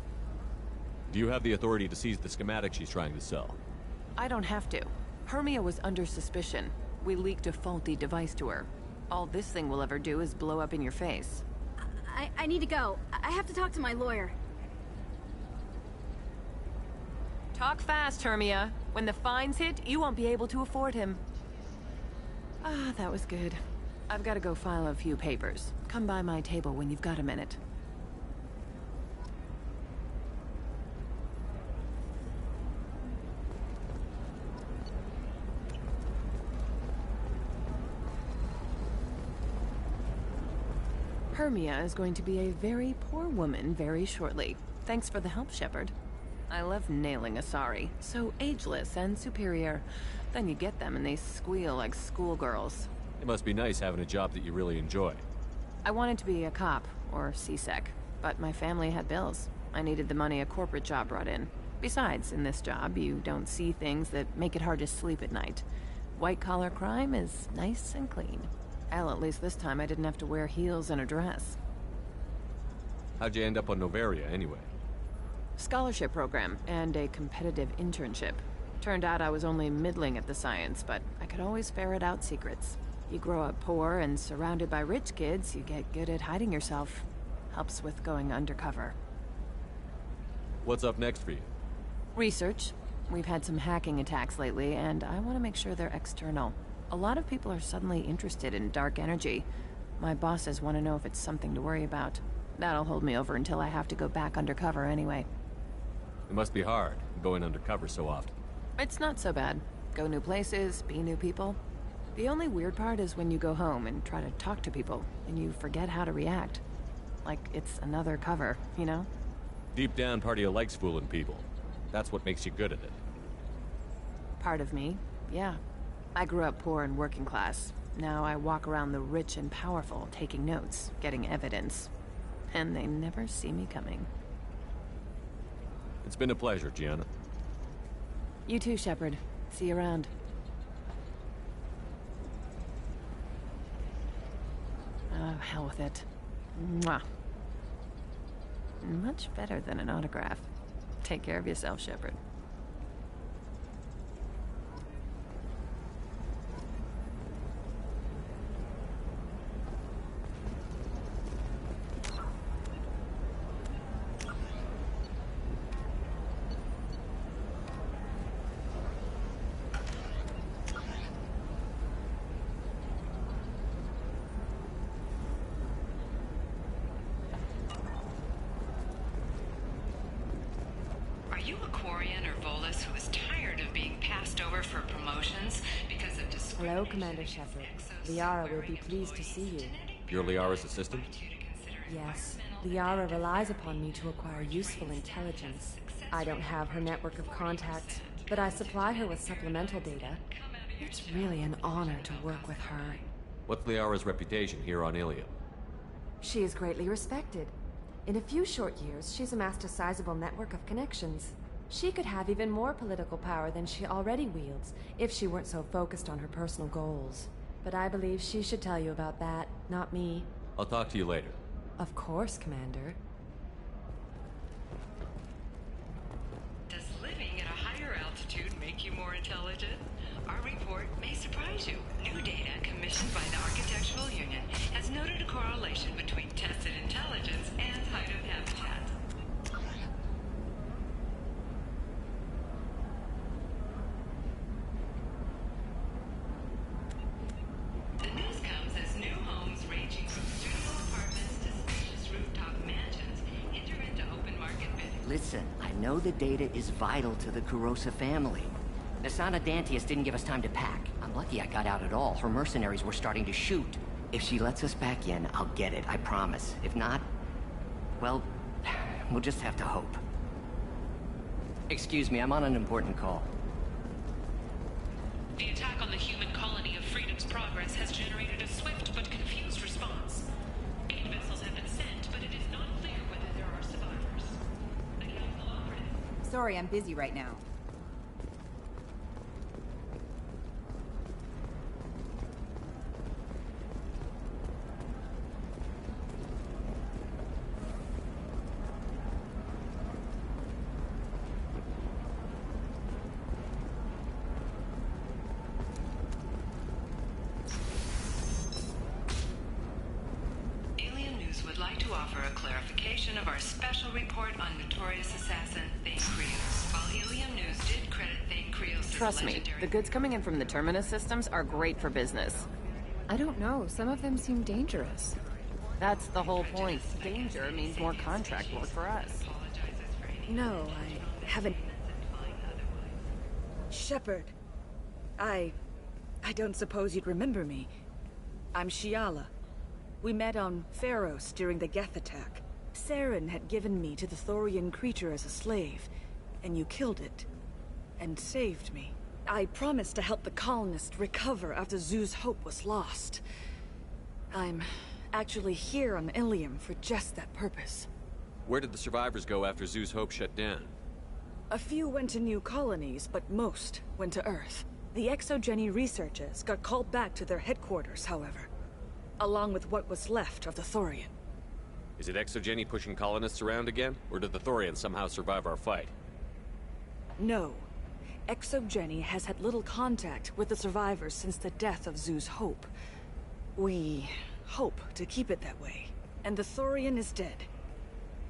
Do you have the authority to seize the schematic she's trying to sell? I don't have to. Hermia was under suspicion. We leaked a faulty device to her. All this thing will ever do is blow up in your face. I need to go. I have to talk to my lawyer. Talk fast, Hermia. When the fines hit, you won't be able to afford him. Ah, that was good. I've got to go file a few papers. Come by my table when you've got a minute. Hermia is going to be a very poor woman very shortly. Thanks for the help, Shepard. I love nailing Asari. So ageless and superior. Then you get them and they squeal like schoolgirls. It must be nice having a job that you really enjoy. I wanted to be a cop, or CSEC, but my family had bills. I needed the money a corporate job brought in. Besides, in this job, you don't see things that make it hard to sleep at night. White-collar crime is nice and clean. Hell, at least this time I didn't have to wear heels and a dress. How'd you end up on Noveria, anyway? Scholarship program, and a competitive internship. Turned out I was only middling at the science, but I could always ferret out secrets. You grow up poor and surrounded by rich kids, you get good at hiding yourself. Helps with going undercover. What's up next for you? Research. We've had some hacking attacks lately, and I want to make sure they're external. A lot of people are suddenly interested in dark energy. My bosses want to know if it's something to worry about. That'll hold me over until I have to go back undercover anyway. It must be hard, going undercover so often. It's not so bad. Go new places, be new people. The only weird part is when you go home and try to talk to people, and you forget how to react. Like it's another cover, you know? Deep down, part of you likes fooling people. That's what makes you good at it. Part of me, yeah. I grew up poor and working class. Now I walk around the rich and powerful, taking notes, getting evidence. And they never see me coming. It's been a pleasure, Gianna. You too, Shepard. See you around. Oh, hell with it. Mwah. Much better than an autograph. Take care of yourself, Shepard. Hello, Commander Shepard. Liara will be pleased to see you. You're Liara's assistant? Yes. Liara relies upon me to acquire useful intelligence. I don't have her network of contacts, but I supply her with supplemental data. It's really an honor to work with her. What's Liara's reputation here on Ilium? She is greatly respected. In a few short years, she's amassed a sizable network of connections. She could have even more political power than she already wields, if she weren't so focused on her personal goals. But I believe she should tell you about that, not me. I'll talk to you later. Of course, Commander. Does living at a higher altitude make you more intelligent? Our report may surprise you. New data commissioned by the Architectural Union has noted a correlation between tested intelligence and height of habitat. The news comes as new homes ranging from studio apartments to spacious rooftop mansions enter into open market bidding. Listen, I know the data is vital to the Kurosa family. Nasana Dantius didn't give us time to pack. I'm lucky I got out at all. Her mercenaries were starting to shoot. If she lets us back in, I'll get it, I promise. If not, well, we'll just have to hope. Excuse me, I'm on an important call. The attack on the human colony of Freedom's Progress has generated a swift but confused response. Aid vessels have been sent, but it is not clear whether there are survivors. The council operative. Sorry, I'm busy right now. Alien News would like to offer a clarification of our special report on notorious assassin Thane Krios. While Alien News did credit Thane Krios as Trust me, legendary... the goods coming in from the Terminus systems are great for business. I don't know. Some of them seem dangerous. That's the whole point. Danger means more contract work for us. No, I haven't. Shepard. I don't suppose you'd remember me. I'm Shiala. We met on Pharos during the Geth attack. Saren had given me to the Thorian creature as a slave, and you killed it. And saved me. I promised to help the colonists recover after Zoo's Hope was lost. I'm actually here on Ilium for just that purpose. Where did the survivors go after Zoo's Hope shut down? A few went to new colonies, but most went to Earth. The Exogeny researchers got called back to their headquarters, however, along with what was left of the Thorian. Is it Exogeny pushing colonists around again, or did the Thorians somehow survive our fight? No. Exogeny has had little contact with the survivors since the death of Zoo's Hope. We hope to keep it that way. And the Thorian is dead.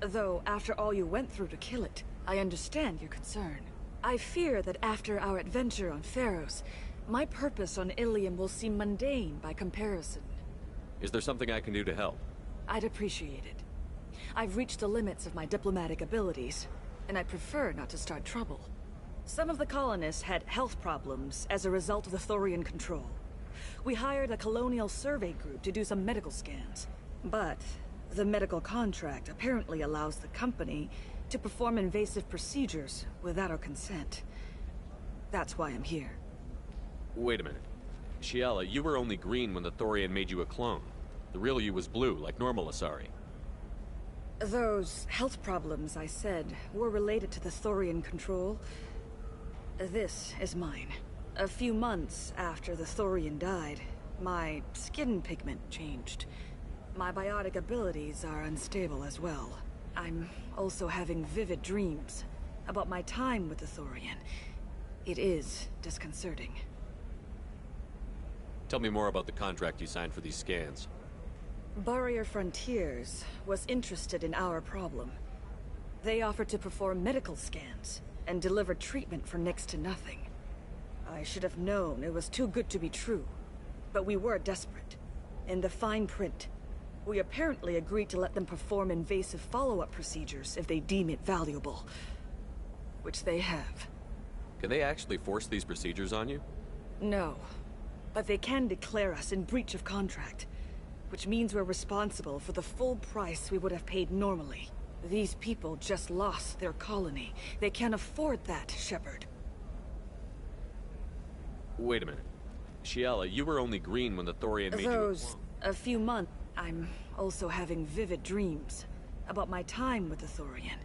Though, after all you went through to kill it, I understand your concern. I fear that after our adventure on Pharos, my purpose on Ilium will seem mundane by comparison. Is there something I can do to help? I'd appreciate it. I've reached the limits of my diplomatic abilities, and I prefer not to start trouble. Some of the colonists had health problems as a result of the Thorian control. We hired a colonial survey group to do some medical scans. But the medical contract apparently allows the company to perform invasive procedures without our consent. That's why I'm here. Wait a minute. Shiala, you were only green when the Thorian made you a clone. The real you was blue, like normal Asari. Those health problems I said were related to the Thorian control. This is mine. A few months after the Thorian died, my skin pigment changed. My biotic abilities are unstable as well. I'm also having vivid dreams about my time with the Thorian. It is disconcerting. Tell me more about the contract you signed for these scans. Barrier Frontiers was interested in our problem. They offered to perform medical scans and deliver treatment for next to nothing. I should have known it was too good to be true, but we were desperate. In the fine print, we apparently agreed to let them perform invasive follow-up procedures if they deem it valuable. Which they have. Can they actually force these procedures on you? No, but they can declare us in breach of contract, which means we're responsible for the full price we would have paid normally. These people just lost their colony. They can't afford that, Shepard. Wait a minute. Shiala, you were only green when the Thorian made you a clone. A few months. I'm also having vivid dreams about my time with the Thorian.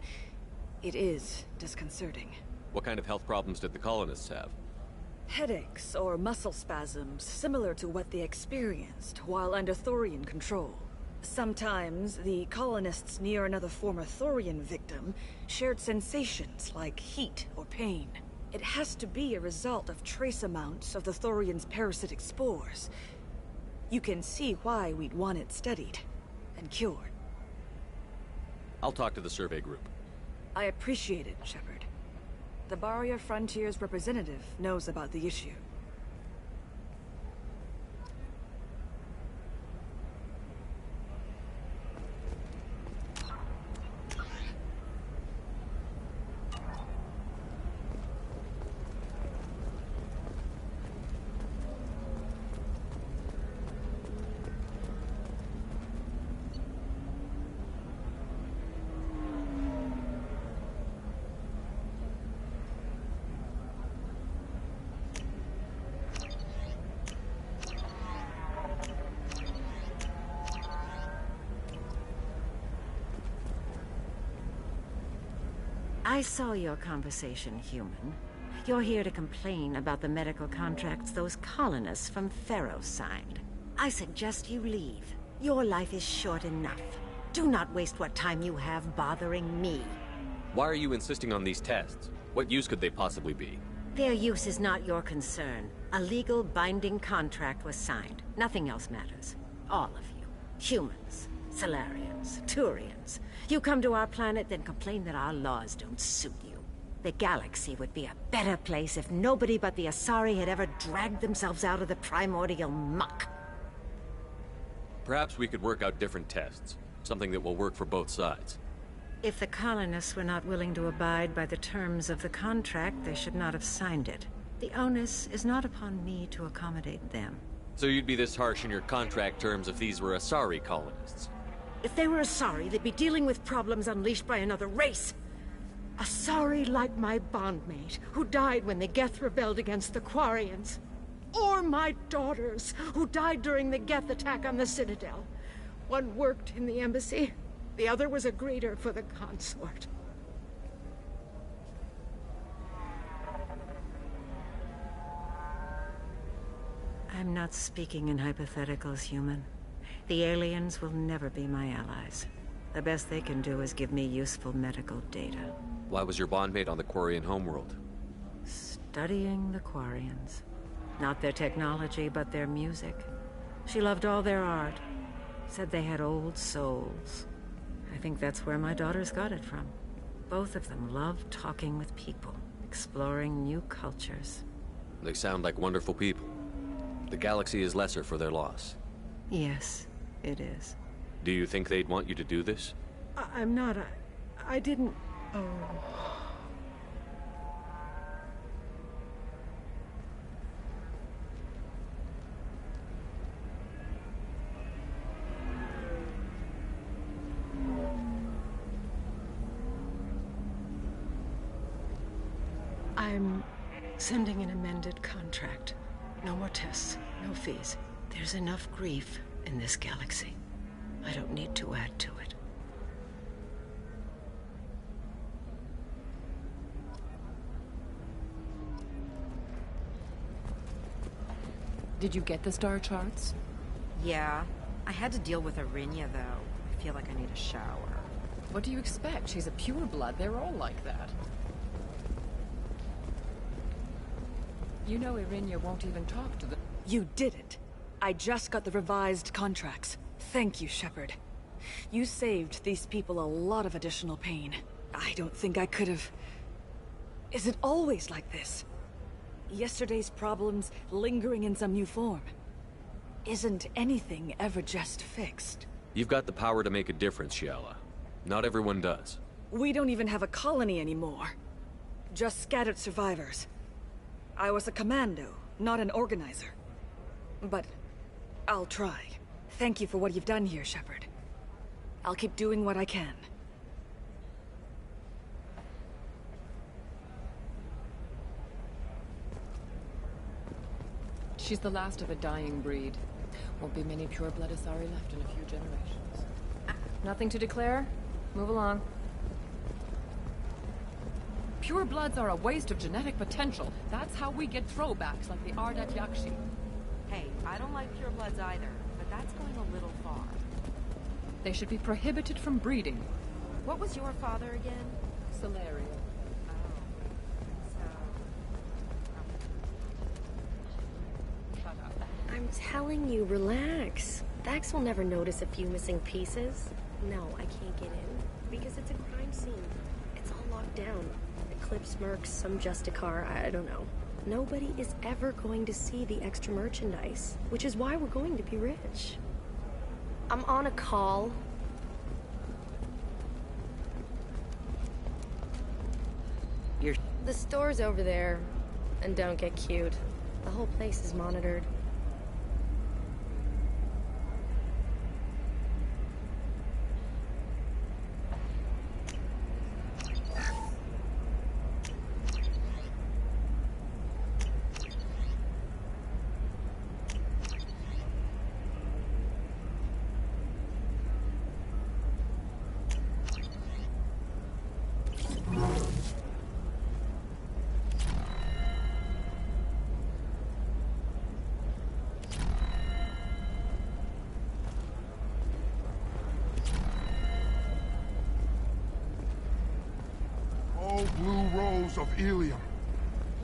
It is disconcerting. What kind of health problems did the colonists have? Headaches or muscle spasms similar to what they experienced while under Thorian control. Sometimes the colonists near another former Thorian victim shared sensations like heat or pain. It has to be a result of trace amounts of the Thorian's parasitic spores. You can see why we'd want it studied and cured. I'll talk to the survey group. I appreciate it, Shepard. The Barrier Frontiers representative knows about the issue. I saw your conversation, human. You're here to complain about the medical contracts those colonists from Pharaoh signed. I suggest you leave. Your life is short enough. Do not waste what time you have bothering me. Why are you insisting on these tests? What use could they possibly be? Their use is not your concern. A legal binding contract was signed. Nothing else matters. All of you. Humans, Solarians, Turians. You come to our planet, then complain that our laws don't suit you. The galaxy would be a better place if nobody but the Asari had ever dragged themselves out of the primordial muck. Perhaps we could work out different tests. Something that will work for both sides. If the colonists were not willing to abide by the terms of the contract, they should not have signed it. The onus is not upon me to accommodate them. So you'd be this harsh in your contract terms if these were Asari colonists? If they were Asari, they'd be dealing with problems unleashed by another race. Asari like my bondmate, who died when the Geth rebelled against the Quarians. Or my daughters, who died during the Geth attack on the Citadel. One worked in the embassy, the other was a greeter for the consort. I'm not speaking in hypotheticals, human. The aliens will never be my allies. The best they can do is give me useful medical data. Why was your bondmate on the Quarian homeworld? Studying the Quarians. Not their technology, but their music. She loved all their art. Said they had old souls. I think that's where my daughters got it from. Both of them loved talking with people, exploring new cultures. They sound like wonderful people. The galaxy is lesser for their loss. Yes, it is. Do you think they'd want you to do this? I'm not. I didn't. Oh. I'm sending an amended contract. No more tests, no fees. There's enough grief in this galaxy. I don't need to add to it. Did you get the star charts? Yeah. I had to deal with Irinia, though. I feel like I need a shower. What do you expect? She's a pureblood. They're all like that. You know Irinia won't even talk to them. You did it. I just got the revised contracts. Thank you, Shepard. You saved these people a lot of additional pain. I don't think I could have... Is it always like this? Yesterday's problems lingering in some new form. Isn't anything ever just fixed? You've got the power to make a difference, Shiala. Not everyone does. We don't even have a colony anymore. Just scattered survivors. I was a commando, not an organizer. But I'll try. Thank you for what you've done here, Shepard. I'll keep doing what I can. She's the last of a dying breed. Won't be many pure-blood Asari left in a few generations. Nothing to declare? Move along. Pure-bloods are a waste of genetic potential. That's how we get throwbacks like the Ardat Yakshi. Hey, I don't like purebloods either, but that's going a little far. They should be prohibited from breeding. What was your father again? Solaria. Oh. So, I'm telling you, relax. Vax will never notice a few missing pieces. No, I can't get in, because it's a crime scene. It's all locked down. Eclipse mercs, some Justicar, I don't know. Nobody is ever going to see the extra merchandise, which is why we're going to be rich. I'm on a call. The store's over there. And don't get cute. The whole place is monitored. Blue rose of Ilium,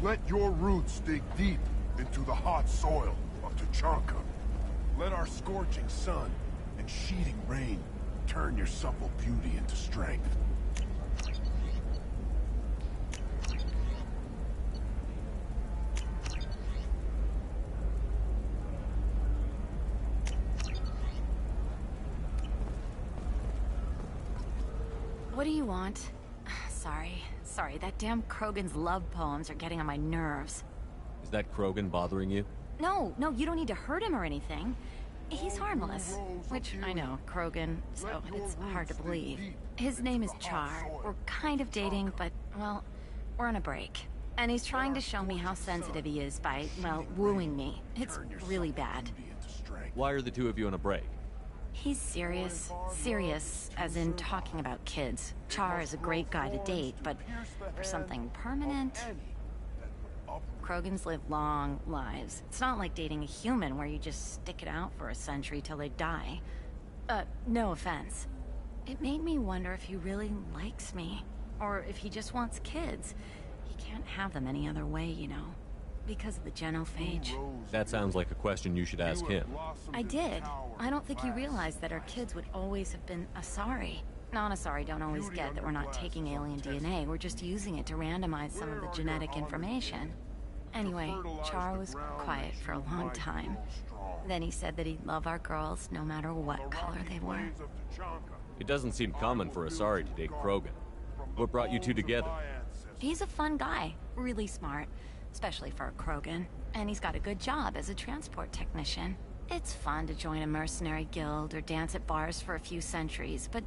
let your roots dig deep into the hot soil of Tuchanka. Let our scorching sun and sheeting rain turn your supple beauty into strength. What do you want? Sorry, that damn Krogan's love poems are getting on my nerves. Is that Krogan bothering you? No, you don't need to hurt him or anything. He's harmless. Which, I know, Krogan, so it's hard to believe. His name is Char. We're kind of dating, but, well, we're on a break. And he's trying to show me how sensitive he is by, well, wooing me. It's really bad. Why are the two of you on a break? He's serious. Serious, as in talking about kids. Char is a great guy to date, but for something permanent... Krogans live long lives. It's not like dating a human where you just stick it out for a century till they die. No offense. It made me wonder if he really likes me, or if he just wants kids. He can't have them any other way, you know. Because of the genophage. That sounds like a question you should ask him. I did. I don't think he realized that our kids would always have been Asari. Non-Asari don't always get that we're not taking alien DNA, we're just using it to randomize some of the genetic information. Anyway, Char was quiet for a long time. Then he said that he'd love our girls no matter what color they were. It doesn't seem common for Asari to date Krogan. What brought you two together? He's a fun guy, really smart. Especially for a Krogan. And he's got a good job as a transport technician. It's fun to join a mercenary guild or dance at bars for a few centuries, but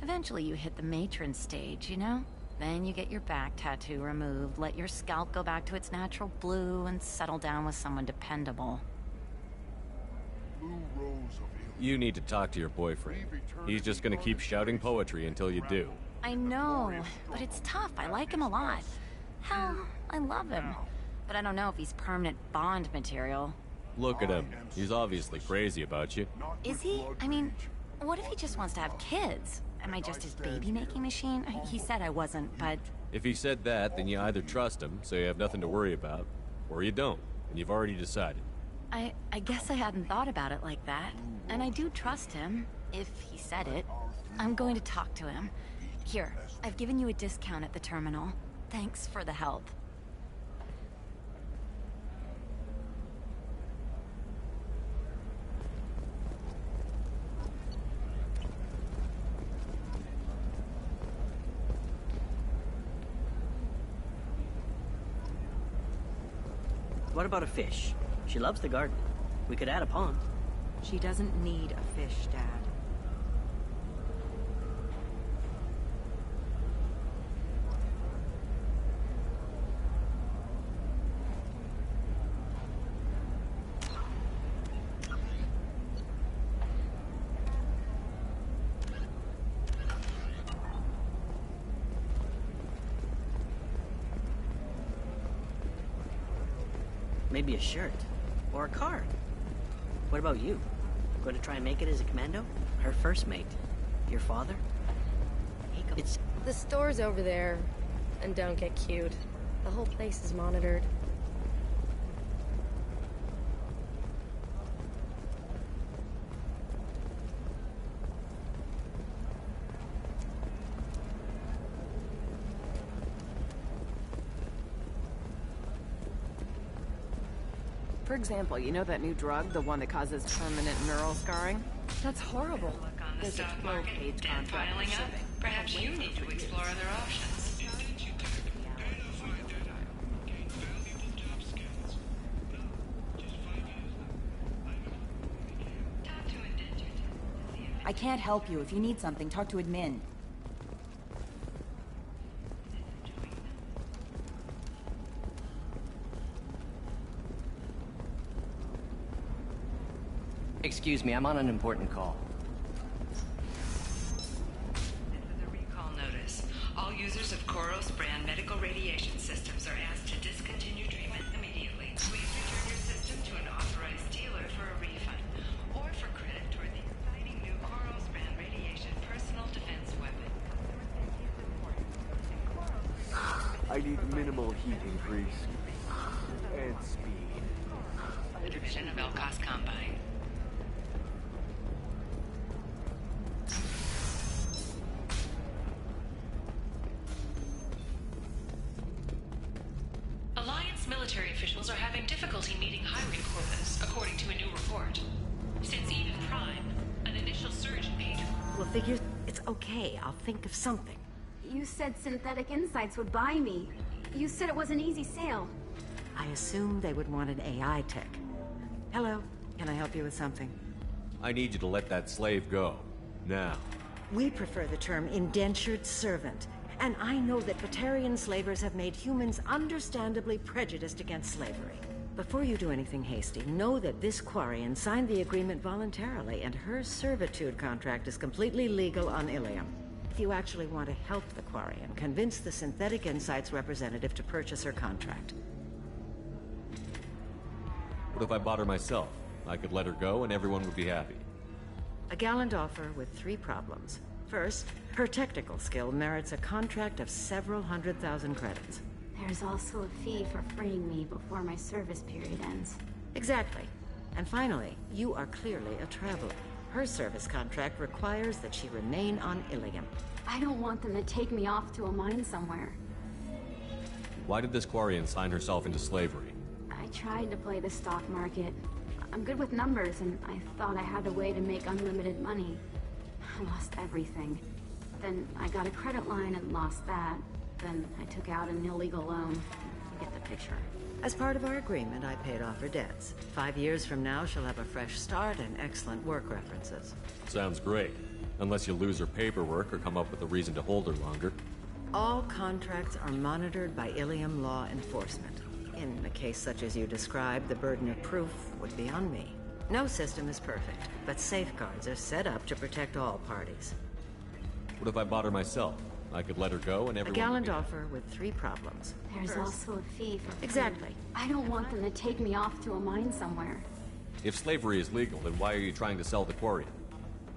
eventually you hit the matron stage, you know? Then you get your back tattoo removed, let your scalp go back to its natural blue, and settle down with someone dependable. You need to talk to your boyfriend. He's just gonna keep shouting poetry until you do. I know, but it's tough. I like him a lot. Hell, I love him. But I don't know if he's permanent Bond material. Look at him. He's obviously crazy about you. Is he? I mean, what if he just wants to have kids? Am I just his baby-making machine? He said I wasn't, but... If he said that, then you either trust him, so you have nothing to worry about, or you don't, and you've already decided. I guess I hadn't thought about it like that. And I do trust him, if he said it. I'm going to talk to him. Here, I've given you a discount at the terminal. Thanks for the help. What about a fish? She loves the garden. We could add a pond. She doesn't need a fish, Dad. Maybe a shirt. Or a card. What about you? Going to try and make it as a commando? Her first mate? Your father? It's... The store's over there. And don't get cute. The whole place is monitored. For example, you know that new drug, the one that causes permanent neural scarring? That's horrible. On the stock market, debt piling up. Perhaps you need to explore other options. I can't help you. If you need something, talk to admin. Excuse me, I'm on an important call. The recall notice. All users of Koros brand medical radiation systems are asked to discontinue treatment immediately. Please return your system to an authorized dealer for a refund or for credit toward the exciting new Koros brand radiation personal defense weapon. I need minimal heat increase and speed. The division of Elcos Combine. Alliance military officials are having difficulty meeting hiring quotas, according to a new report. Since Eden Prime, an initial surge in page... Well, figure it's okay. I'll think of something. You said Synthetic Insights would buy me. You said it was an easy sale. I assumed they would want an AI tech. Hello, can I help you with something? I need you to let that slave go. Now. We prefer the term indentured servant. And I know that Batarian slavers have made humans understandably prejudiced against slavery. Before you do anything hasty, know that this Quarian signed the agreement voluntarily, and her servitude contract is completely legal on Ilium. If you actually want to help the Quarian, convince the Synthetic Insights representative to purchase her contract. What if I bought her myself? I could let her go and everyone would be happy. A gallant offer with 3 problems. First, her technical skill merits a contract of several 100,000 credits. There's also a fee for freeing me before my service period ends. Exactly. And finally, you are clearly a traveler. Her service contract requires that she remain on Ilium. I don't want them to take me off to a mine somewhere. Why did this Quarian sign herself into slavery? I tried to play the stock market. I'm good with numbers, and I thought I had a way to make unlimited money. I lost everything. Then I got a credit line and lost that. Then I took out an illegal loan. You get the picture. As part of our agreement, I paid off her debts. 5 years from now, she'll have a fresh start and excellent work references. Sounds great. Unless you lose her paperwork or come up with a reason to hold her longer. All contracts are monitored by Ilium law enforcement. In a case such as you described, the burden of proof would be on me. No system is perfect, but safeguards are set up to protect all parties. What if I bought her myself? I could let her go and everyone... A gallant offer with 3 problems. There's also a fee for... Exactly. I don't want them to take me off to a mine somewhere. If slavery is legal, then why are you trying to sell the Quarian?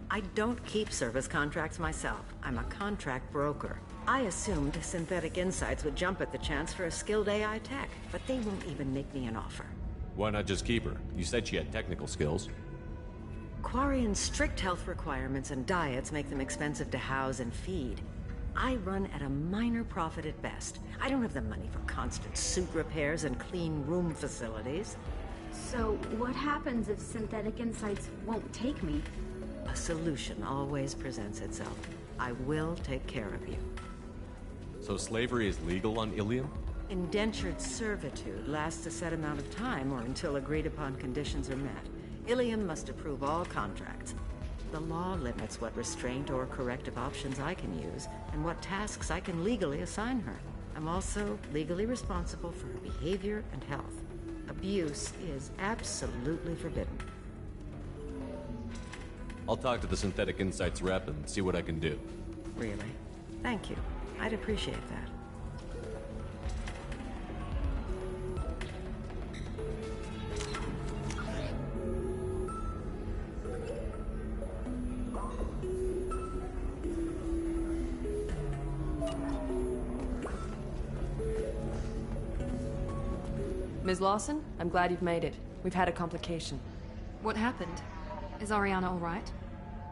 I don't keep service contracts myself. I'm a contract broker. I assumed Synthetic Insights would jump at the chance for a skilled AI tech, but they won't even make me an offer. Why not just keep her? You said she had technical skills. Quarian's strict health requirements and diets make them expensive to house and feed. I run at a minor profit at best. I don't have the money for constant suit repairs and clean room facilities. So what happens if Synthetic Insights won't take me? A solution always presents itself. I will take care of you. So slavery is legal on Ilium? Indentured servitude lasts a set amount of time or until agreed upon conditions are met. Ilium must approve all contracts. The law limits what restraint or corrective options I can use and what tasks I can legally assign her. I'm also legally responsible for her behavior and health. Abuse is absolutely forbidden. I'll talk to the Synthetic Insights rep and see what I can do. Really? Thank you. I'd appreciate that. Ms. Lawson, I'm glad you've made it. We've had a complication. What happened? Is Ariana all right?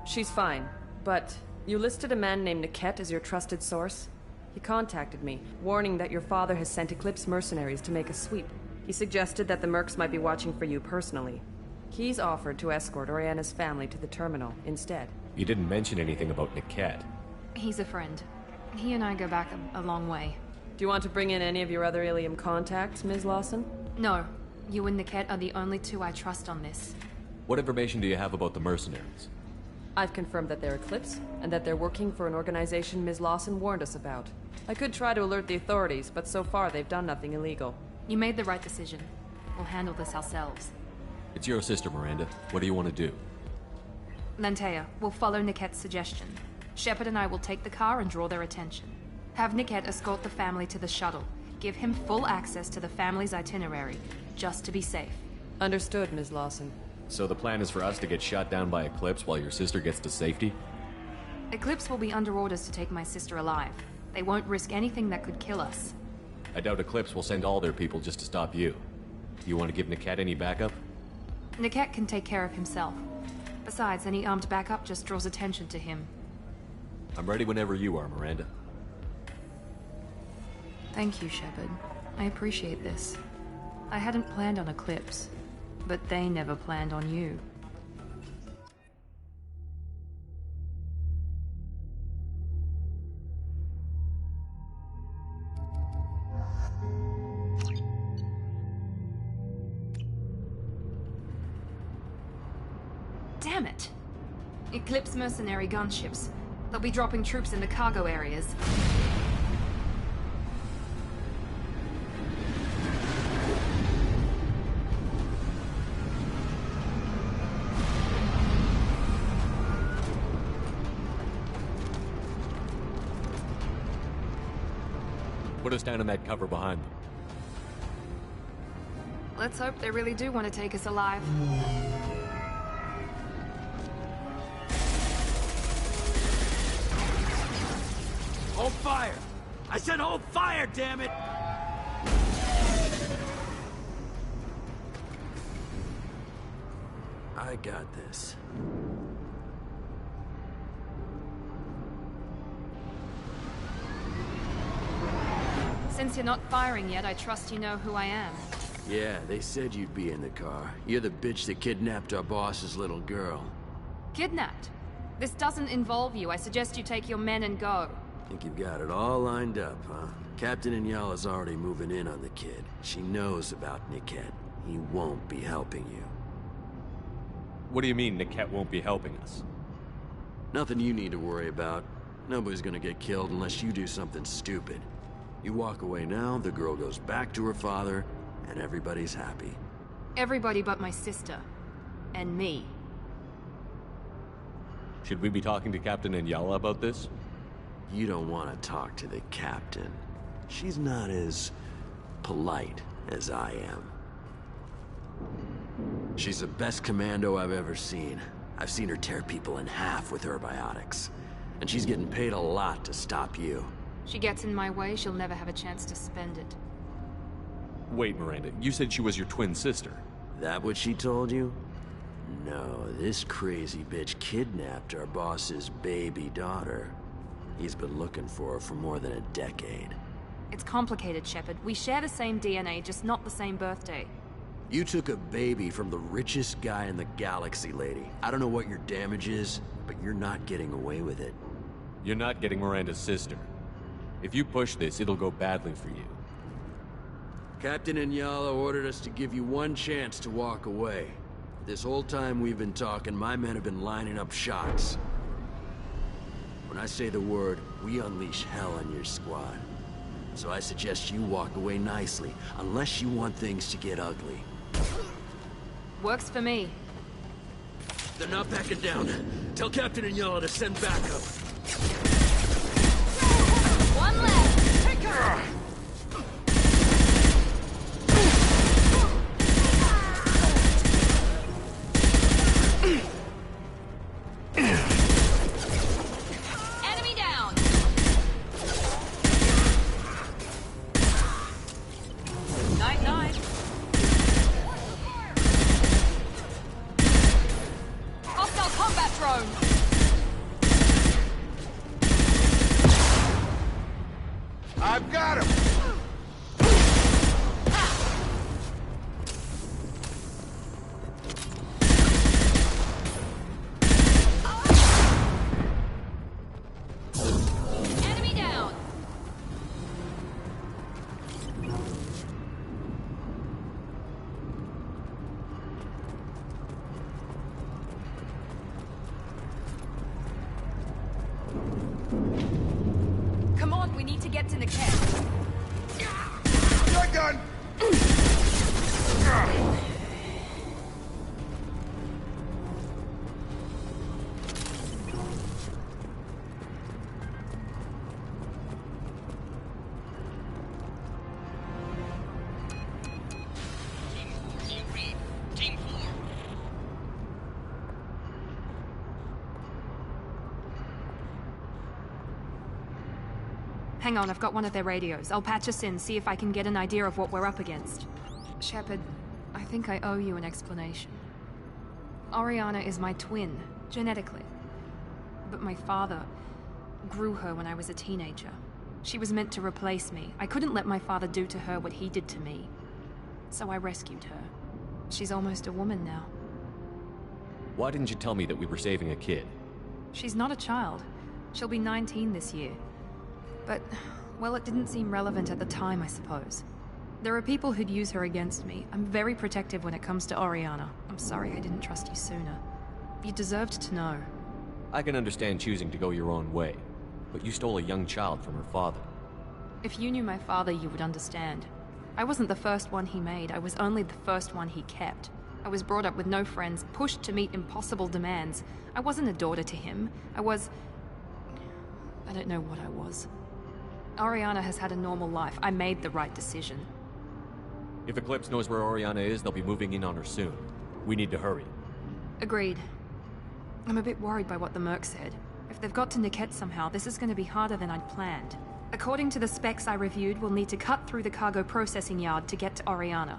She's fine, but you listed a man named Niket as your trusted source. He contacted me, warning that your father has sent Eclipse mercenaries to make a sweep. He suggested that the Mercs might be watching for you personally. Keyes offered to escort Oriana's family to the terminal instead. You didn't mention anything about Niket. He's a friend. He and I go back a long way. Do you want to bring in any of your other Ilium contacts, Ms. Lawson? No. You and Niket are the only two I trust on this. What information do you have about the mercenaries? I've confirmed that they're Eclipse, and that they're working for an organization Ms. Lawson warned us about. I could try to alert the authorities, but so far they've done nothing illegal. You made the right decision. We'll handle this ourselves. It's your sister, Miranda. What do you want to do? Lantea, we'll follow Niket's suggestion. Shepard and I will take the car and draw their attention. Have Niket escort the family to the shuttle. Give him full access to the family's itinerary, just to be safe. Understood, Ms. Lawson. So the plan is for us to get shot down by Eclipse while your sister gets to safety? Eclipse will be under orders to take my sister alive. They won't risk anything that could kill us. I doubt Eclipse will send all their people just to stop you. Do you want to give Niket any backup? Niket can take care of himself. Besides, any armed backup just draws attention to him. I'm ready whenever you are, Miranda. Thank you, Shepard. I appreciate this. I hadn't planned on Eclipse, but they never planned on you. Damn it! Eclipse mercenary gunships. They'll be dropping troops in the cargo areas. Put us down in that cover behind them. Let's hope they really do want to take us alive. Hold fire! I said hold fire, damn it! I got this. Since you're not firing yet, I trust you know who I am. Yeah, they said you'd be in the car. You're the bitch that kidnapped our boss's little girl. Kidnapped? This doesn't involve you. I suggest you take your men and go. Think you've got it all lined up, huh? Captain Inyala's already moving in on the kid. She knows about Niket. He won't be helping you. What do you mean Niket won't be helping us? Nothing you need to worry about. Nobody's gonna get killed unless you do something stupid. You walk away now, the girl goes back to her father, and everybody's happy. Everybody but my sister. And me. Should we be talking to Captain Inyala about this? You don't want to talk to the captain. She's not as polite as I am. She's the best commando I've ever seen. I've seen her tear people in half with her biotics. And she's getting paid a lot to stop you. She gets in my way, she'll never have a chance to spend it. Wait, Miranda, you said she was your twin sister. That what she told you? No, this crazy bitch kidnapped our boss's baby daughter. He's been looking for her for more than a decade. It's complicated, Shepard. We share the same DNA, just not the same birthday. You took a baby from the richest guy in the galaxy, lady. I don't know what your damage is, but you're not getting away with it. You're not getting Miranda's sister. If you push this, it'll go badly for you. Captain Inyala ordered us to give you one chance to walk away. This whole time we've been talking, my men have been lining up shots. When I say the word, we unleash hell on your squad. So I suggest you walk away nicely, unless you want things to get ugly. Works for me. They're not backing down. Tell Captain Inyala to send backup. One left! Take her! Enemy down! Night-night. Hostile combat drone! I've got him! get to Niket. Shotgun! Hang on, I've got one of their radios. I'll patch us in, see if I can get an idea of what we're up against. Shepard, I think I owe you an explanation. Oriana is my twin, genetically. But my father grew her when I was a teenager. She was meant to replace me. I couldn't let my father do to her what he did to me. So I rescued her. She's almost a woman now. Why didn't you tell me that we were saving a kid? She's not a child. She'll be 19 this year. But, well, it didn't seem relevant at the time, I suppose. There are people who'd use her against me. I'm very protective when it comes to Oriana. I'm sorry I didn't trust you sooner. You deserved to know. I can understand choosing to go your own way, but you stole a young child from her father. If you knew my father, you would understand. I wasn't the first one he made. I was only the first one he kept. I was brought up with no friends, pushed to meet impossible demands. I wasn't a daughter to him. I don't know what I was. Oriana has had a normal life. I made the right decision. If Eclipse knows where Oriana is, they'll be moving in on her soon. We need to hurry. Agreed. I'm a bit worried by what the Merc said. If they've got to Niket somehow, this is going to be harder than I'd planned. According to the specs I reviewed, we'll need to cut through the cargo processing yard to get to Oriana.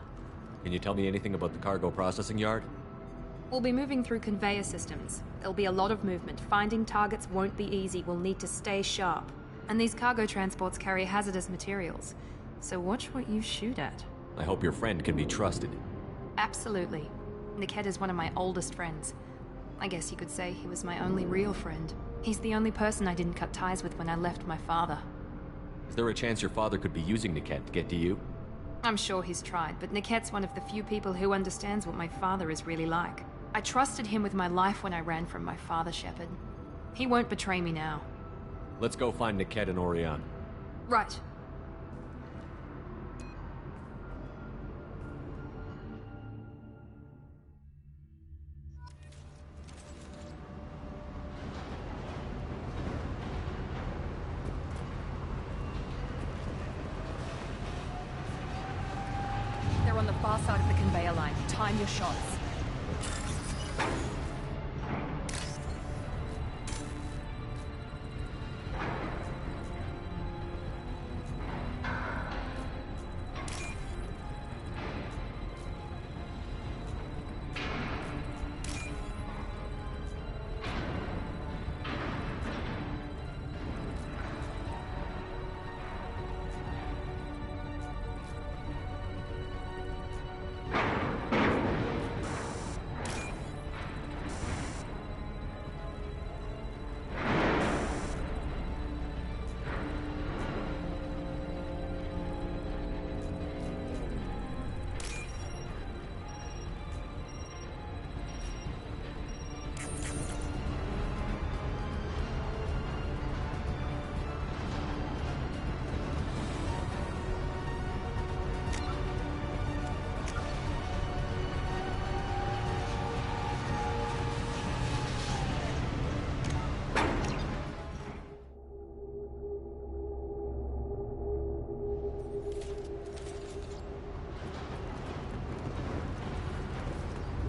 Can you tell me anything about the cargo processing yard? We'll be moving through conveyor systems. There'll be a lot of movement. Finding targets won't be easy. We'll need to stay sharp. And these cargo transports carry hazardous materials. So watch what you shoot at. I hope your friend can be trusted. Absolutely. Niket is one of my oldest friends. I guess you could say he was my only real friend. He's the only person I didn't cut ties with when I left my father. Is there a chance your father could be using Niket to get to you? I'm sure he's tried, but Niket's one of the few people who understands what my father is really like. I trusted him with my life when I ran from my father, Shepard. He won't betray me now. Let's go find Niket and Oriana. Right. They're on the far side of the conveyor line. Time your shots.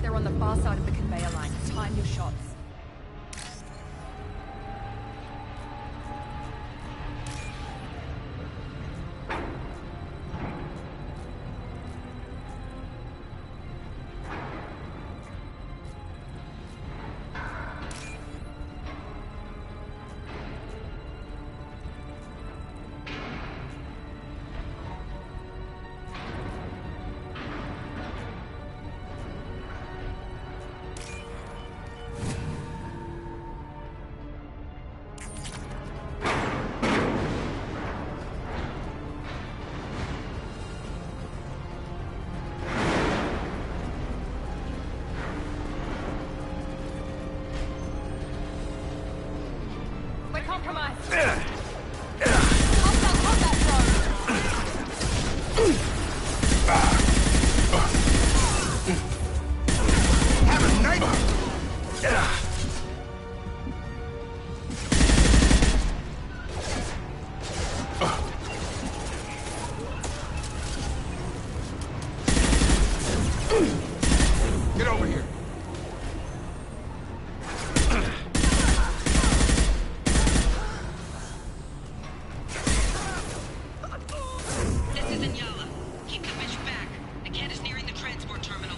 They're on the far side of the conveyor line. Time your shots. Get over here. This is Inyala. Keep the fish back. The cat is nearing the transport terminal.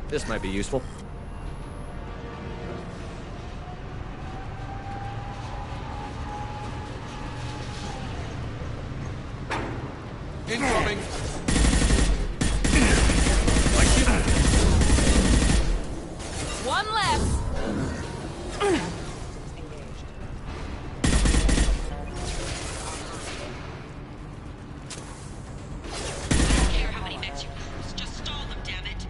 This might be useful. Incoming. One left. I don't care how many mechs you cruise. Just stall them, damn it.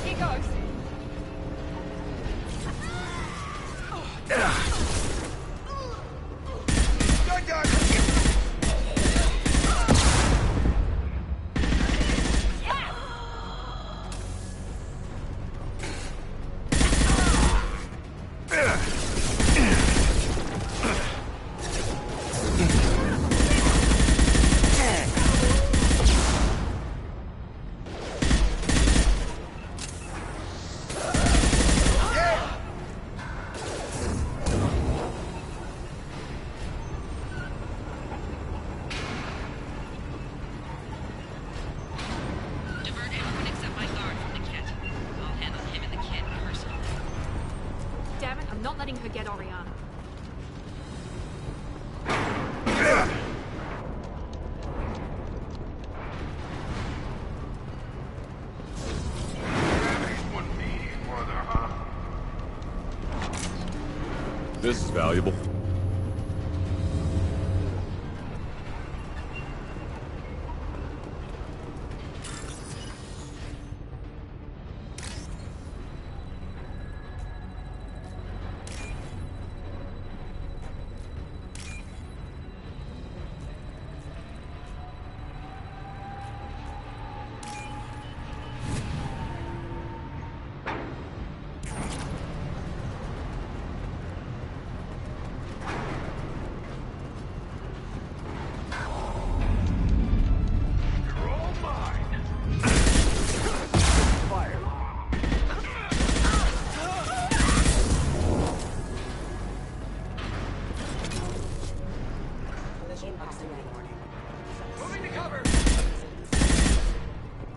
He goes. Divert everyone except my guard from the kit. I'll handle him and the kid personally. Damn it, I'm not letting her get Oriana. This is valuable. Moving to cover.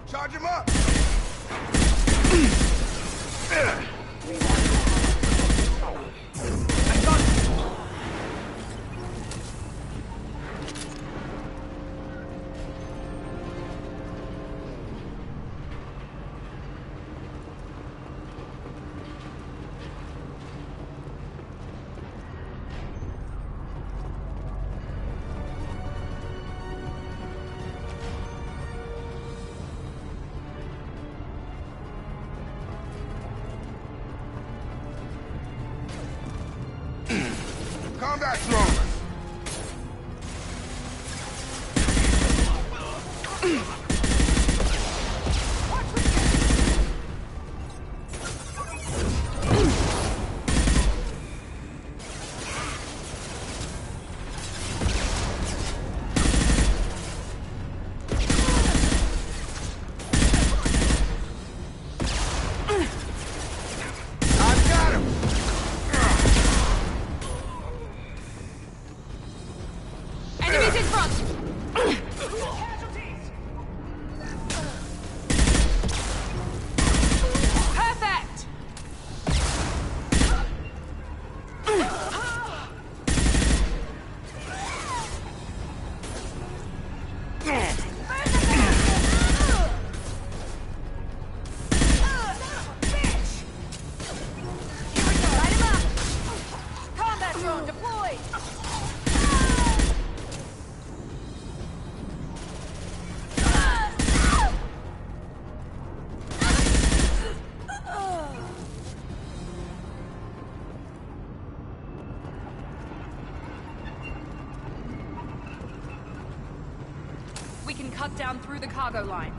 Charge him up. Combat drones. cut down through the cargo line.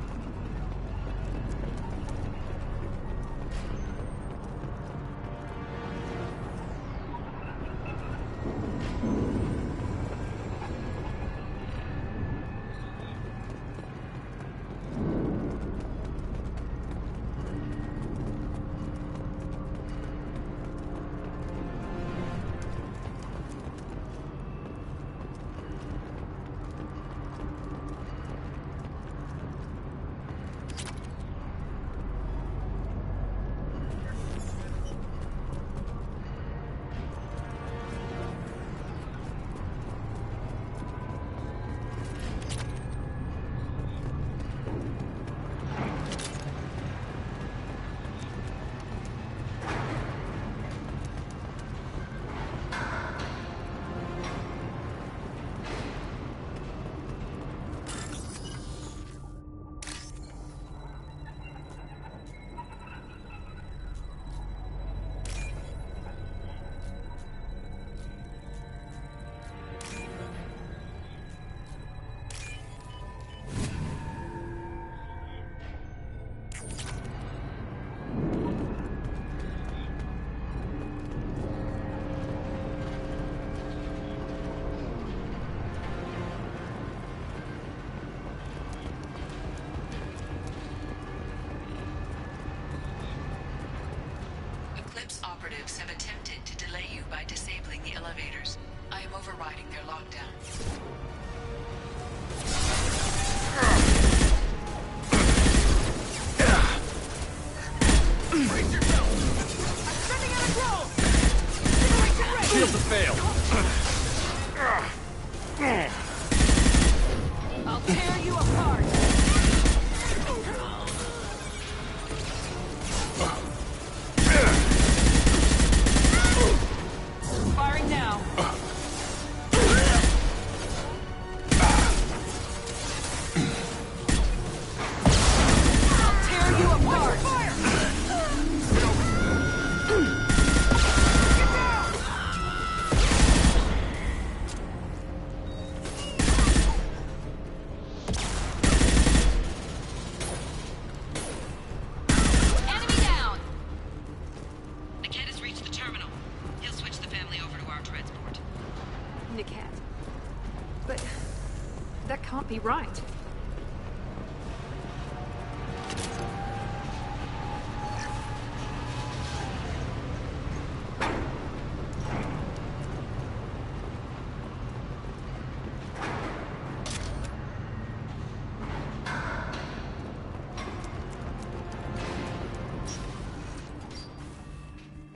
Operatives have attempted to delay you by disabling the elevators. I am overriding their lockdown. Brace yourself! I'm sending out a drone! Shields have failed. I'll tear you apart! Firing now. I'll tear you apart! Fire! Get down! Enemy down! Niket has reached the terminal. He'll switch the family over to our transport. Niket. But that can't be right.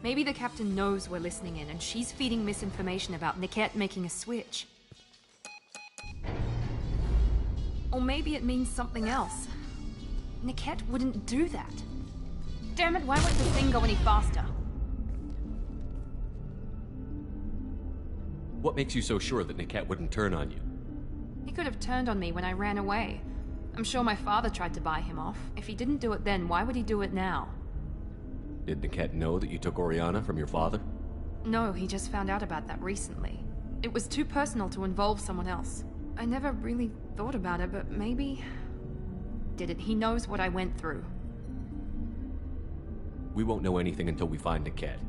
Maybe the captain knows we're listening in, and she's feeding misinformation about Niket making a switch. Or maybe it means something else. Niket wouldn't do that. Damn it, why won't the thing go any faster? What makes you so sure that Niket wouldn't turn on you? He could have turned on me when I ran away. I'm sure my father tried to buy him off. If he didn't do it then, why would he do it now? Did Niket know that you took Oriana from your father? No, he just found out about that recently. It was too personal to involve someone else. I never really thought about it, but maybe... Did it? He knows what I went through. We won't know anything until we find Niket.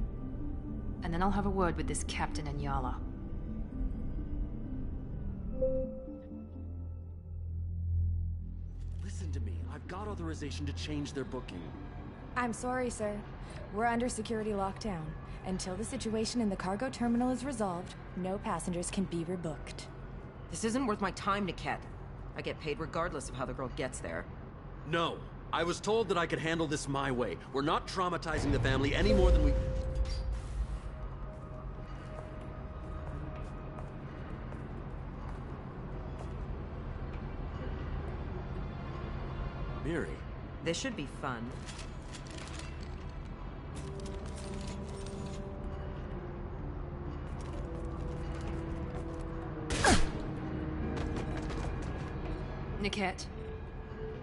And then I'll have a word with this captain and Yala. Listen to me. I've got authorization to change their booking. I'm sorry, sir. We're under security lockdown. Until the situation in the cargo terminal is resolved, no passengers can be rebooked. This isn't worth my time, Niket. I get paid regardless of how the girl gets there. No. I was told that I could handle this my way. We're not traumatizing the family any more than we... Miri. This should be fun. Niket,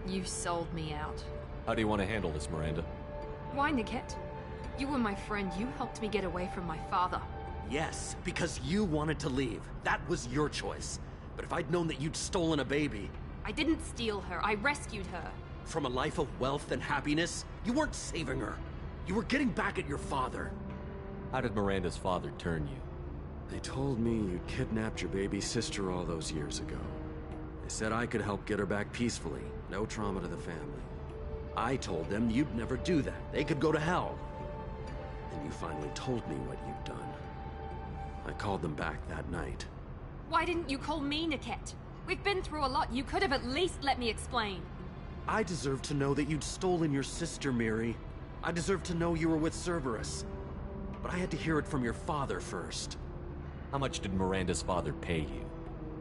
you've sold me out. How do you want to handle this, Miranda? Why, Niket? You were my friend. You helped me get away from my father. Yes, because you wanted to leave. That was your choice. But if I'd known that you'd stolen a baby... I didn't steal her. I rescued her. From a life of wealth and happiness? You weren't saving her. You were getting back at your father. How did Miranda's father turn you? They told me you kidnapped your baby sister all those years ago. They said I could help get her back peacefully. No trauma to the family. I told them you'd never do that. They could go to hell. And you finally told me what you'd done. I called them back that night. Why didn't you call me, Niket? We've been through a lot. You could have at least let me explain. I deserve to know that you'd stolen your sister, Miri. I deserve to know you were with Cerberus. But I had to hear it from your father first. How much did Miranda's father pay you?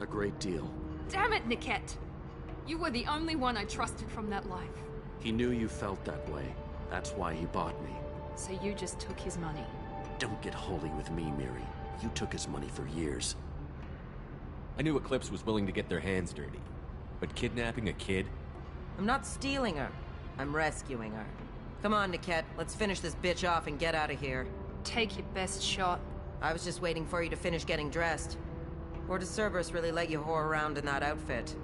A great deal. Damn it, Niket! You were the only one I trusted from that life. He knew you felt that way. That's why he bought me. So you just took his money? Don't get holy with me, Miri. You took his money for years. I knew Eclipse was willing to get their hands dirty. But kidnapping a kid? I'm not stealing her. I'm rescuing her. Come on, Niket. Let's finish this bitch off and get out of here. Take your best shot. I was just waiting for you to finish getting dressed. Or does Cerberus really let you whore around in that outfit?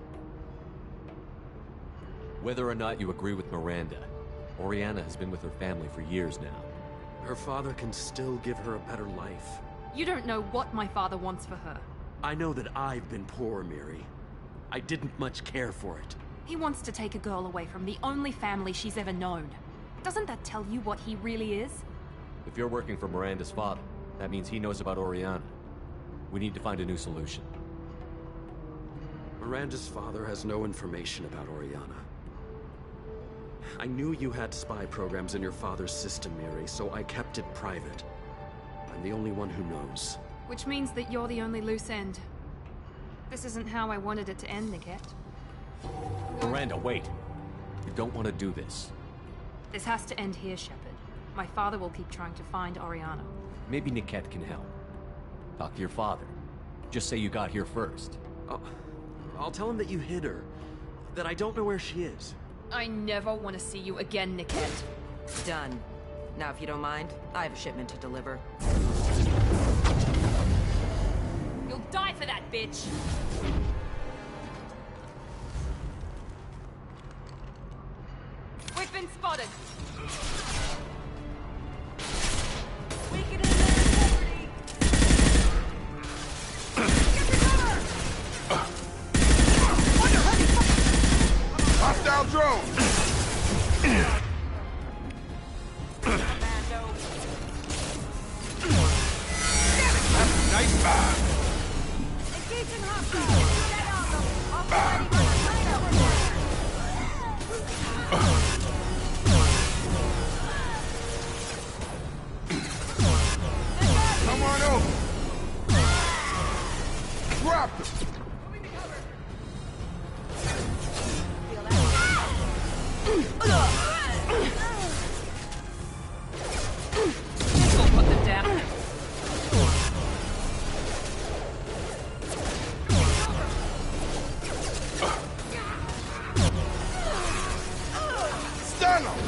Whether or not you agree with Miranda, Oriana has been with her family for years now. Her father can still give her a better life. You don't know what my father wants for her. I know that I've been poor, Miri. I didn't much care for it. He wants to take a girl away from the only family she's ever known. Doesn't that tell you what he really is? If you're working for Miranda's father, that means he knows about Oriana. We need to find a new solution. Miranda's father has no information about Oriana. I knew you had spy programs in your father's system, Miri, so I kept it private. I'm the only one who knows. Which means that you're the only loose end. This isn't how I wanted it to end, Niket. Miranda, wait. You don't want to do this. This has to end here, Shepard. My father will keep trying to find Oriana. Maybe Niket can help. Talk to your father. Just say you got here first. I'll tell him that you hid her. That I don't know where she is. I never want to see you again, Niket. Done. Now, if you don't mind, I have a shipment to deliver. You'll die for that, bitch! We've been spotted! Hostile drone! Nice bomb! Engaging hostile! Get on them! Already Come on over! Drop them! Go put them down. Stun them!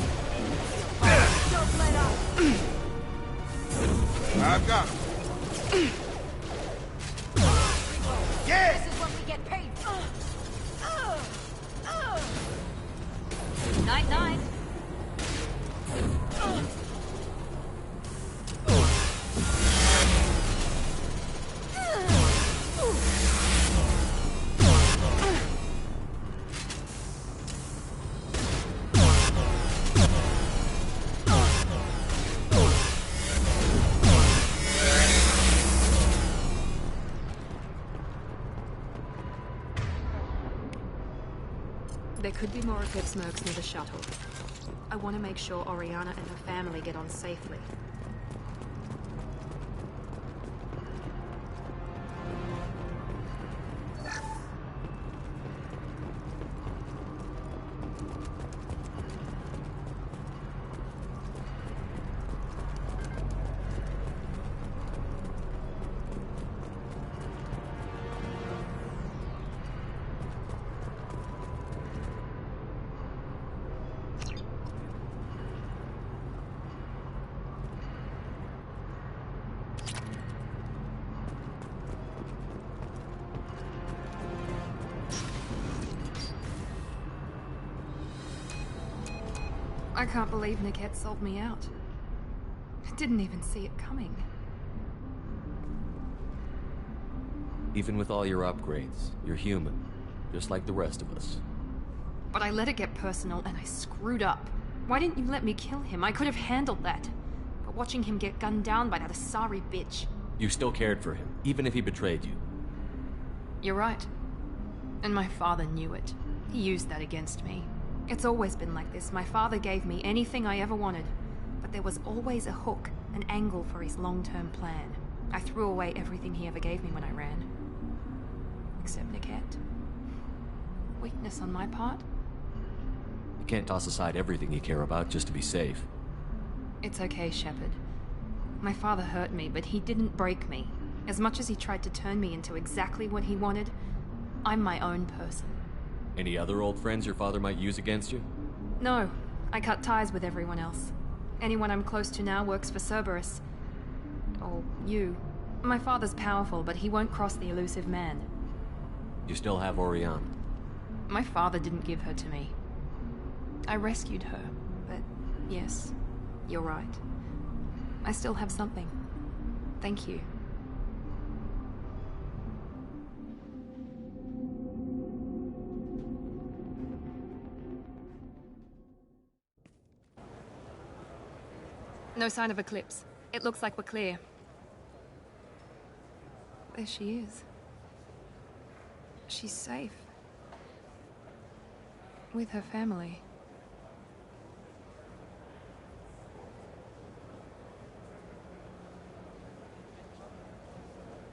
I got him. Yeah! This is what we get paid for. Night-night. There could be more Eclipse mercs near the shuttle. I want to make sure Oriana and her family get on safely. I can't believe Niket sold me out. I didn't even see it coming. Even with all your upgrades, you're human, just like the rest of us. But I let it get personal and I screwed up. Why didn't you let me kill him? I could have handled that. But watching him get gunned down by that Asari bitch... You still cared for him, even if he betrayed you. You're right. And my father knew it. He used that against me. It's always been like this. My father gave me anything I ever wanted. But there was always a hook, an angle for his long-term plan. I threw away everything he ever gave me when I ran. Except Niket. Weakness on my part? You can't toss aside everything you care about just to be safe. It's okay, Shepard. My father hurt me, but he didn't break me. As much as he tried to turn me into exactly what he wanted, I'm my own person. Any other old friends your father might use against you? No, I cut ties with everyone else. Anyone I'm close to now works for Cerberus. Or you. My father's powerful, but he won't cross the elusive man. You still have Oriana. My father didn't give her to me. I rescued her, but yes, you're right. I still have something. Thank you. No sign of Eclipse. It looks like we're clear. There she is. She's safe. With her family.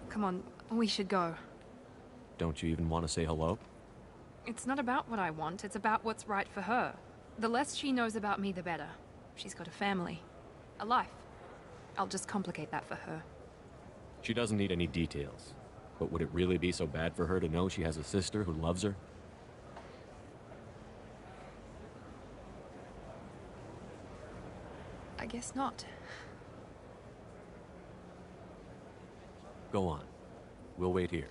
Come on, we should go. Don't you even want to say hello? It's not about what I want, it's about what's right for her. The less she knows about me, the better. She's got a family. A life. I'll just complicate that for her. She doesn't need any details. But would it really be so bad for her to know she has a sister who loves her? I guess not. Go on. We'll wait here.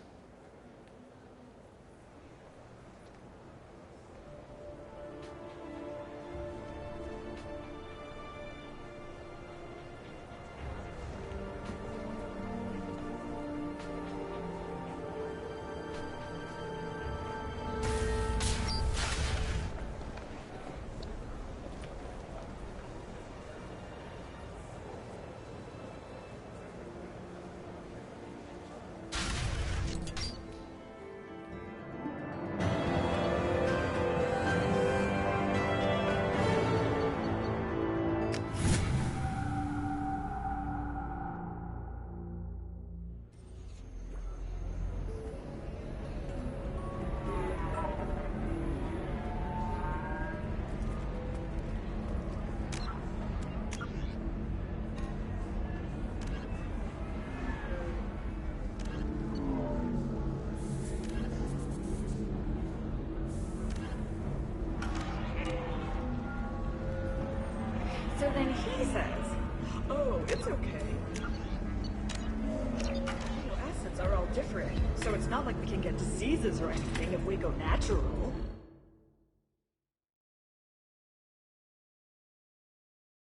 So then he says, oh, it's okay. Amino acids are all different, so it's not like we can get diseases or anything if we go natural.